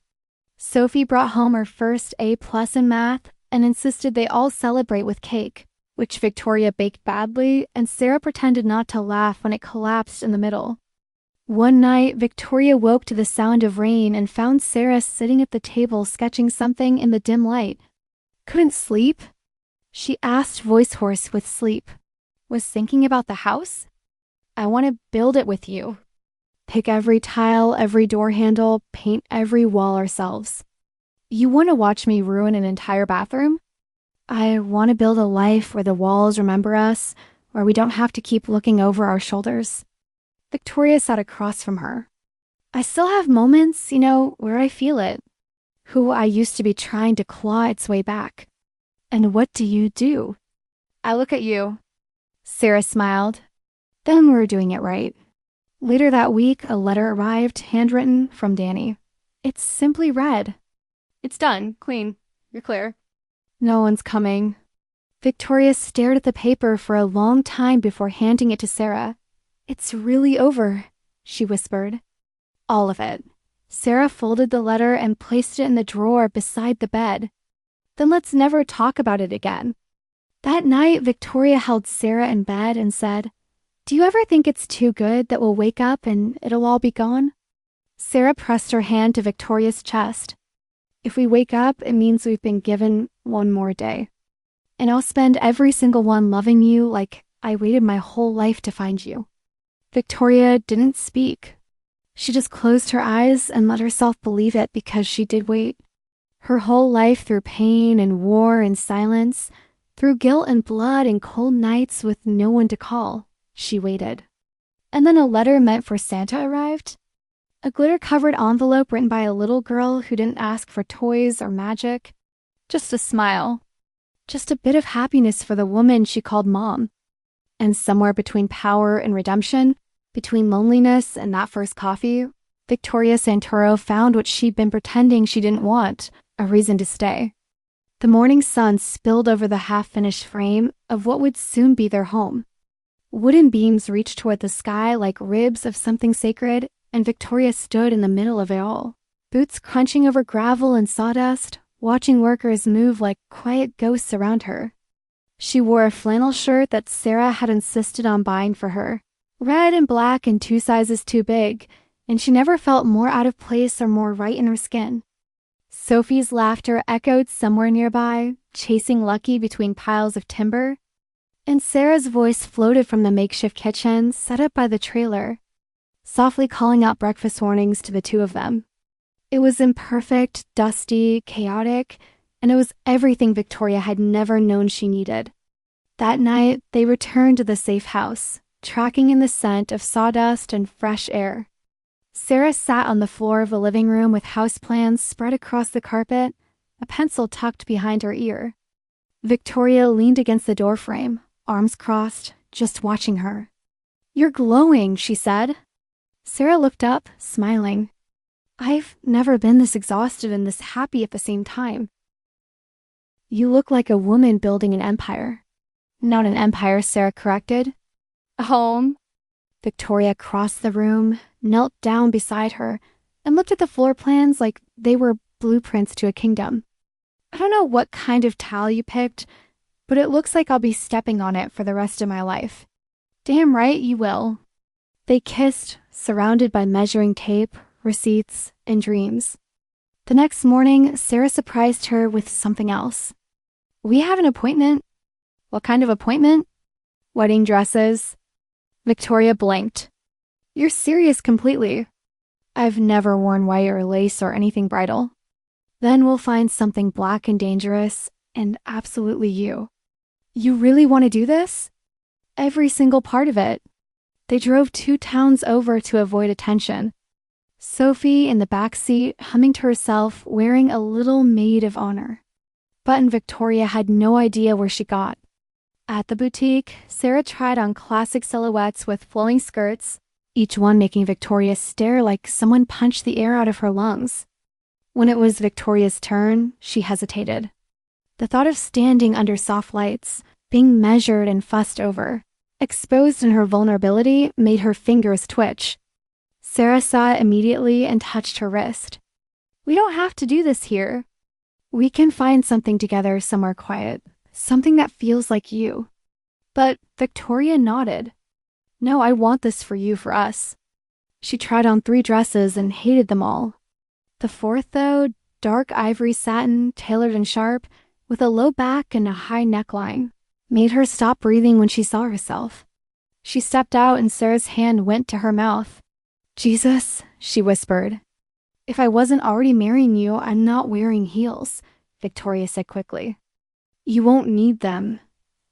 Sophie brought home her first A+ in math and insisted they all celebrate with cake, which Victoria baked badly, and Sarah pretended not to laugh when it collapsed in the middle. One night, Victoria woke to the sound of rain and found Sarah sitting at the table sketching something in the dim light. "Couldn't sleep?" she asked, voice hoarse with sleep. "Was thinking about the house? I want to build it with you. Pick every tile, every door handle, paint every wall ourselves. You want to watch me ruin an entire bathroom? I want to build a life where the walls remember us, where we don't have to keep looking over our shoulders." Victoria sat across from her. "I still have moments, where I feel it. Who I used to be trying to claw its way back. And what do you do?" "I look at you." Sarah smiled. Then we were doing it right. Later that week, a letter arrived, handwritten, from Danny. It simply read, "It's done. Clean. You're clear." "No one's coming." Victoria stared at the paper for a long time before handing it to Sarah. "It's really over," she whispered. "All of it." Sarah folded the letter and placed it in the drawer beside the bed. "Then let's never talk about it again." That night, Victoria held Sarah in bed and said, "Do you ever think it's too good that we'll wake up and it'll all be gone?" Sarah pressed her hand to Victoria's chest. If we wake up, it means we've been given one more day. And I'll spend every single one loving you like I waited my whole life to find you." Victoria didn't speak. She just closed her eyes and let herself believe it because she did wait. Her whole life through pain and war and silence, through guilt and blood and cold nights with no one to call, she waited. And then a letter meant for Santa arrived. A glitter-covered envelope written by a little girl who didn't ask for toys or magic. Just a smile. Just a bit of happiness for the woman she called Mom. And somewhere between power and redemption, between loneliness and that first coffee, Victoria Santoro found what she'd been pretending she didn't want, a reason to stay. The morning sun spilled over the half-finished frame of what would soon be their home. Wooden beams reached toward the sky like ribs of something sacred, and Victoria stood in the middle of it all, boots crunching over gravel and sawdust, watching workers move like quiet ghosts around her. She wore a flannel shirt that Sarah had insisted on buying for her, red and black and 2 sizes too big, and she never felt more out of place or more right in her skin. Sophie's laughter echoed somewhere nearby, chasing Lucky between piles of timber, and Sarah's voice floated from the makeshift kitchen set up by the trailer, softly calling out breakfast warnings to the two of them. It was imperfect, dusty, chaotic, and it was everything Victoria had never known she needed. That night, they returned to the safe house, tracking in the scent of sawdust and fresh air. Sarah sat on the floor of the living room with houseplants spread across the carpet, a pencil tucked behind her ear. Victoria leaned against the doorframe, arms crossed, just watching her. "You're glowing," she said. Sarah looked up, smiling. "I've never been this exhausted and this happy at the same time." "You look like a woman building an empire." "Not an empire," Sarah corrected. "A home." Victoria crossed the room, knelt down beside her, and looked at the floor plans like they were blueprints to a kingdom. "I don't know what kind of tile you picked, but it looks like I'll be stepping on it for the rest of my life." "Damn right you will." They kissed, surrounded by measuring tape, receipts, and dreams. The next morning, Sarah surprised her with something else. "We have an appointment." "What kind of appointment?" "Wedding dresses." Victoria blinked. "You're serious completely." "I've never worn white or lace or anything bridal." "Then we'll find something black and dangerous, and absolutely you." "You really want to do this?" "Every single part of it." They drove 2 towns over to avoid attention. Sophie in the back seat, humming to herself, wearing a little maid of honor. But Victoria had no idea where she got. At the boutique, Sarah tried on classic silhouettes with flowing skirts, each one making Victoria stare like someone punched the air out of her lungs. When it was Victoria's turn, she hesitated. The thought of standing under soft lights, being measured and fussed over, exposed in her vulnerability, made her fingers twitch. Sarah saw it immediately and touched her wrist. "We don't have to do this here. We can find something together somewhere quiet, something that feels like you." But Victoria nodded. "No, I want this for you, for us." She tried on 3 dresses and hated them all. The 4th, though, dark ivory satin, tailored and sharp, with a low back and a high neckline, made her stop breathing when she saw herself. She stepped out and Sarah's hand went to her mouth. "Jesus," she whispered. "If I wasn't already marrying you, I'm not wearing heels," Victoria said quickly. "You won't need them,"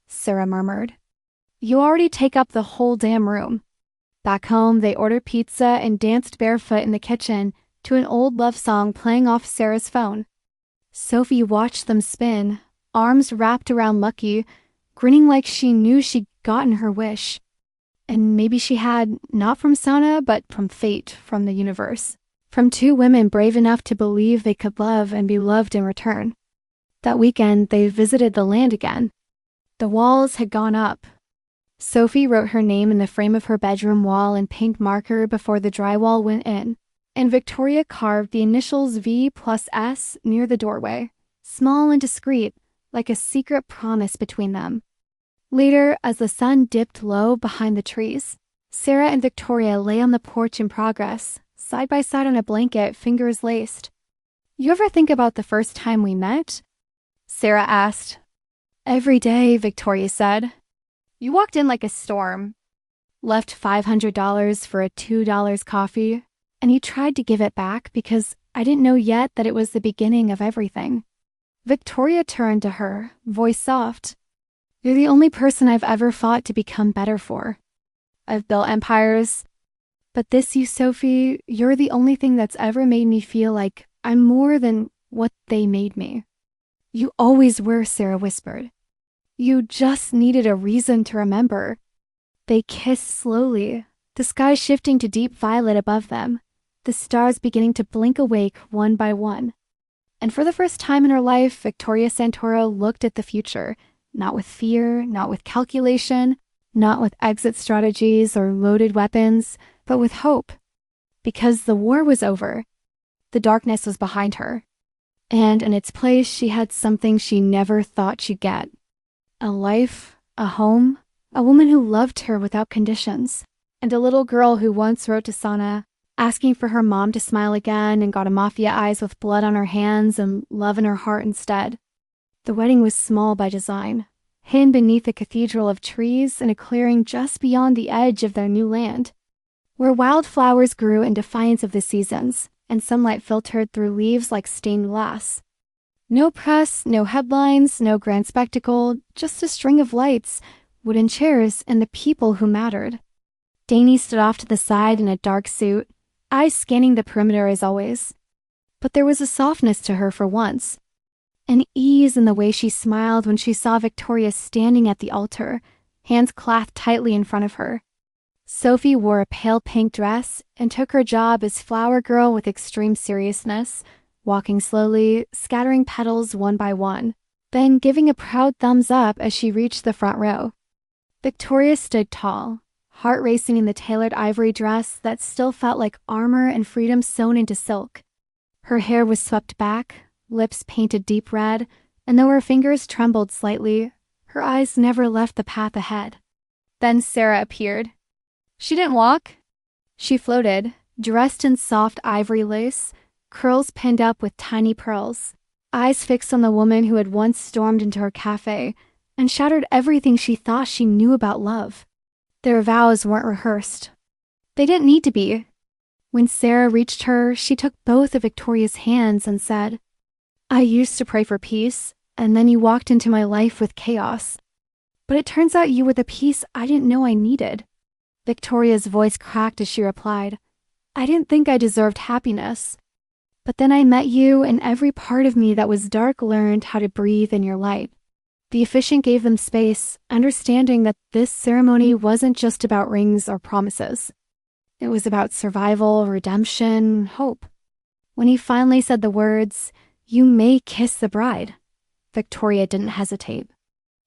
Sarah murmured. "You already take up the whole damn room." Back home, they ordered pizza and danced barefoot in the kitchen to an old love song playing off Sarah's phone. Sophie watched them spin, arms wrapped around Lucky, grinning like she knew she'd gotten her wish. And maybe she had, not from Santa, but from fate, from the universe. From 2 women brave enough to believe they could love and be loved in return. That weekend, they visited the land again. The walls had gone up. Sophie wrote her name in the frame of her bedroom wall in pink marker before the drywall went in, and Victoria carved the initials V+S near the doorway, small and discreet, like a secret promise between them. Later, as the sun dipped low behind the trees, Sarah and Victoria lay on the porch in progress, side by side on a blanket, fingers laced. You ever think about the first time we met? Sarah asked. Every day, Victoria said. You walked in like a storm, left $500 for a $2 coffee, and you tried to give it back because I didn't know yet that it was the beginning of everything. Victoria turned to her, voice soft. You're the only person I've ever fought to become better for. I've built empires, but this you, Sophie, you're the only thing that's ever made me feel like I'm more than what they made me. You always were, Sarah whispered. You just needed a reason to remember. They kissed slowly, the sky shifting to deep violet above them, the stars beginning to blink awake one by one. And for the first time in her life, Victoria Santoro looked at the future, not with fear, not with calculation, not with exit strategies or loaded weapons, but with hope. Because the war was over. The darkness was behind her. And in its place, she had something she never thought she'd get. A life, a home, a woman who loved her without conditions, and a little girl who once wrote to Sana, asking for her mom to smile again and got mafia eyes with blood on her hands and love in her heart instead. The wedding was small by design, hidden beneath a cathedral of trees in a clearing just beyond the edge of their new land, where wildflowers grew in defiance of the seasons, and sunlight filtered through leaves like stained glass. No press, no headlines, no grand spectacle, just a string of lights, wooden chairs, and the people who mattered. Danny stood off to the side in a dark suit, eyes scanning the perimeter as always. But there was a softness to her for once, an ease in the way she smiled when she saw Victoria standing at the altar, hands clasped tightly in front of her. Sophie wore a pale pink dress and took her job as flower girl with extreme seriousness, walking slowly, scattering petals one by one, then giving a proud thumbs up as she reached the front row. Victoria stood tall, heart racing in the tailored ivory dress that still felt like armor and freedom sewn into silk. Her hair was swept back, lips painted deep red, and though her fingers trembled slightly, her eyes never left the path ahead. Then Sarah appeared. She didn't walk. She floated, dressed in soft ivory lace, curls pinned up with tiny pearls, eyes fixed on the woman who had once stormed into her cafe and shattered everything she thought she knew about love. Their vows weren't rehearsed. They didn't need to be. When Sarah reached her, she took both of Victoria's hands and said, I used to pray for peace, and then you walked into my life with chaos. But it turns out you were the peace I didn't know I needed. Victoria's voice cracked as she replied, I didn't think I deserved happiness. But then I met you, and every part of me that was dark learned how to breathe in your light. The officiant gave them space, understanding that this ceremony wasn't just about rings or promises. It was about survival, redemption, hope. When he finally said the words, You may kiss the bride, Victoria didn't hesitate.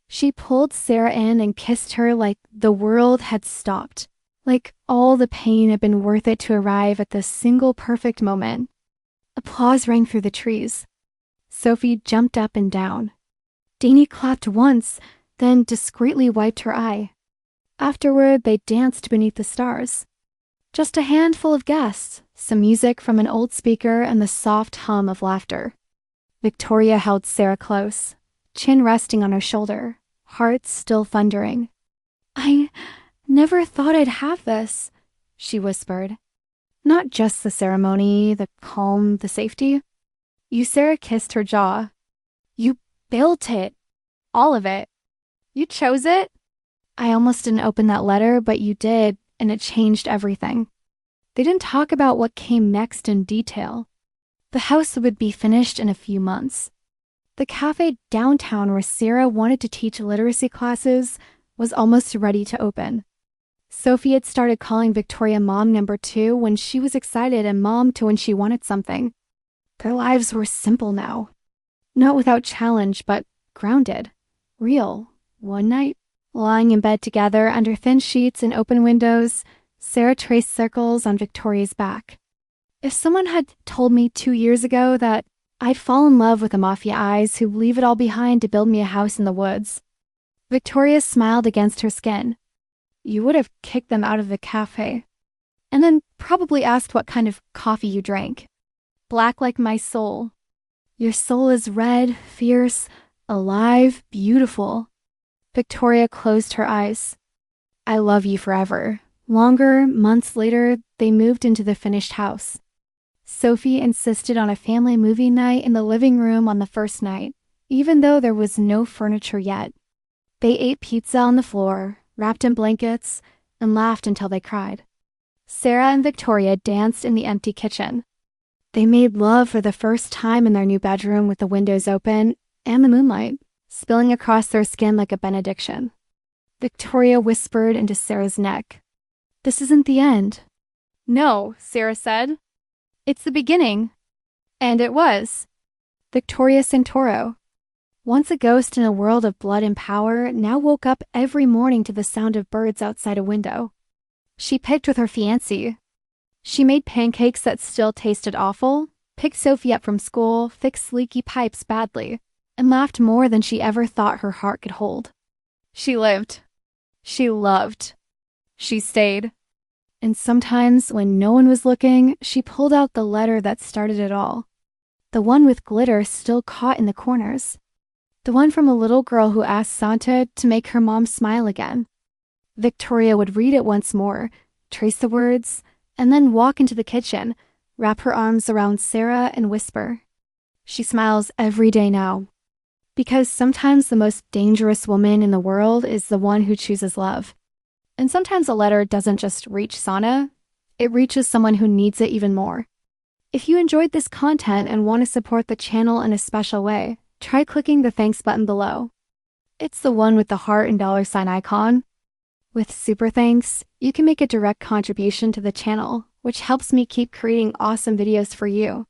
She pulled Sarah in and kissed her like the world had stopped, like all the pain had been worth it to arrive at this single perfect moment. Applause rang through the trees. Sophie jumped up and down. Danny clapped once, then discreetly wiped her eye. Afterward, they danced beneath the stars. Just a handful of guests, some music from an old speaker, and the soft hum of laughter. Victoria held Sarah close, chin resting on her shoulder, heart still thundering. I never thought I'd have this, she whispered. Not just the ceremony, the calm, the safety. Sarah kissed her jaw. You built it. All of it. You chose it. I almost didn't open that letter, but you did, and it changed everything. They didn't talk about what came next in detail. The house would be finished in a few months. The cafe downtown where Sarah wanted to teach literacy classes was almost ready to open. Sophie had started calling Victoria Mom Number 2 when she was excited and Mom to when she wanted something. Their lives were simple now. Not without challenge, but grounded. Real. One night, lying in bed together under thin sheets and open windows, Sarah traced circles on Victoria's back. If someone had told me 2 years ago that I'd fall in love with the mafia eyes who leave it all behind to build me a house in the woods. Victoria smiled against her skin. You would have kicked them out of the cafe. And then probably asked what kind of coffee you drank. Black like my soul, Your soul is red, fierce, alive, beautiful. Victoria closed her eyes. I love you forever. Longer, months later, they moved into the finished house. Sophie insisted on a family movie night in the living room on the first night, even though there was no furniture yet. They ate pizza on the floor, wrapped in blankets, and laughed until they cried. Sarah and Victoria danced in the empty kitchen. They made love for the first time in their new bedroom with the windows open and the moonlight spilling across their skin like a benediction. Victoria whispered into Sarah's neck, "This isn't the end." "No," Sarah said. "It's the beginning." And it was. Victoria Santoro, once a ghost in a world of blood and power, now woke up every morning to the sound of birds outside a window. She picked with her fiancé. She made pancakes that still tasted awful, picked Sophie up from school, fixed leaky pipes badly, and laughed more than she ever thought her heart could hold. She lived. She loved. She stayed. And sometimes, when no one was looking, she pulled out the letter that started it all. The one with glitter still caught in the corners. The one from a little girl who asked Santa to make her mom smile again. Victoria would read it once more, trace the words, and then walk into the kitchen, wrap her arms around Sarah and whisper. She smiles every day now. Because sometimes the most dangerous woman in the world is the one who chooses love. And sometimes a letter doesn't just reach Sana, it reaches someone who needs it even more. If you enjoyed this content and want to support the channel in a special way, try clicking the thanks button below. It's the one with the heart and $ icon. With super thanks, you can make a direct contribution to the channel, which helps me keep creating awesome videos for you.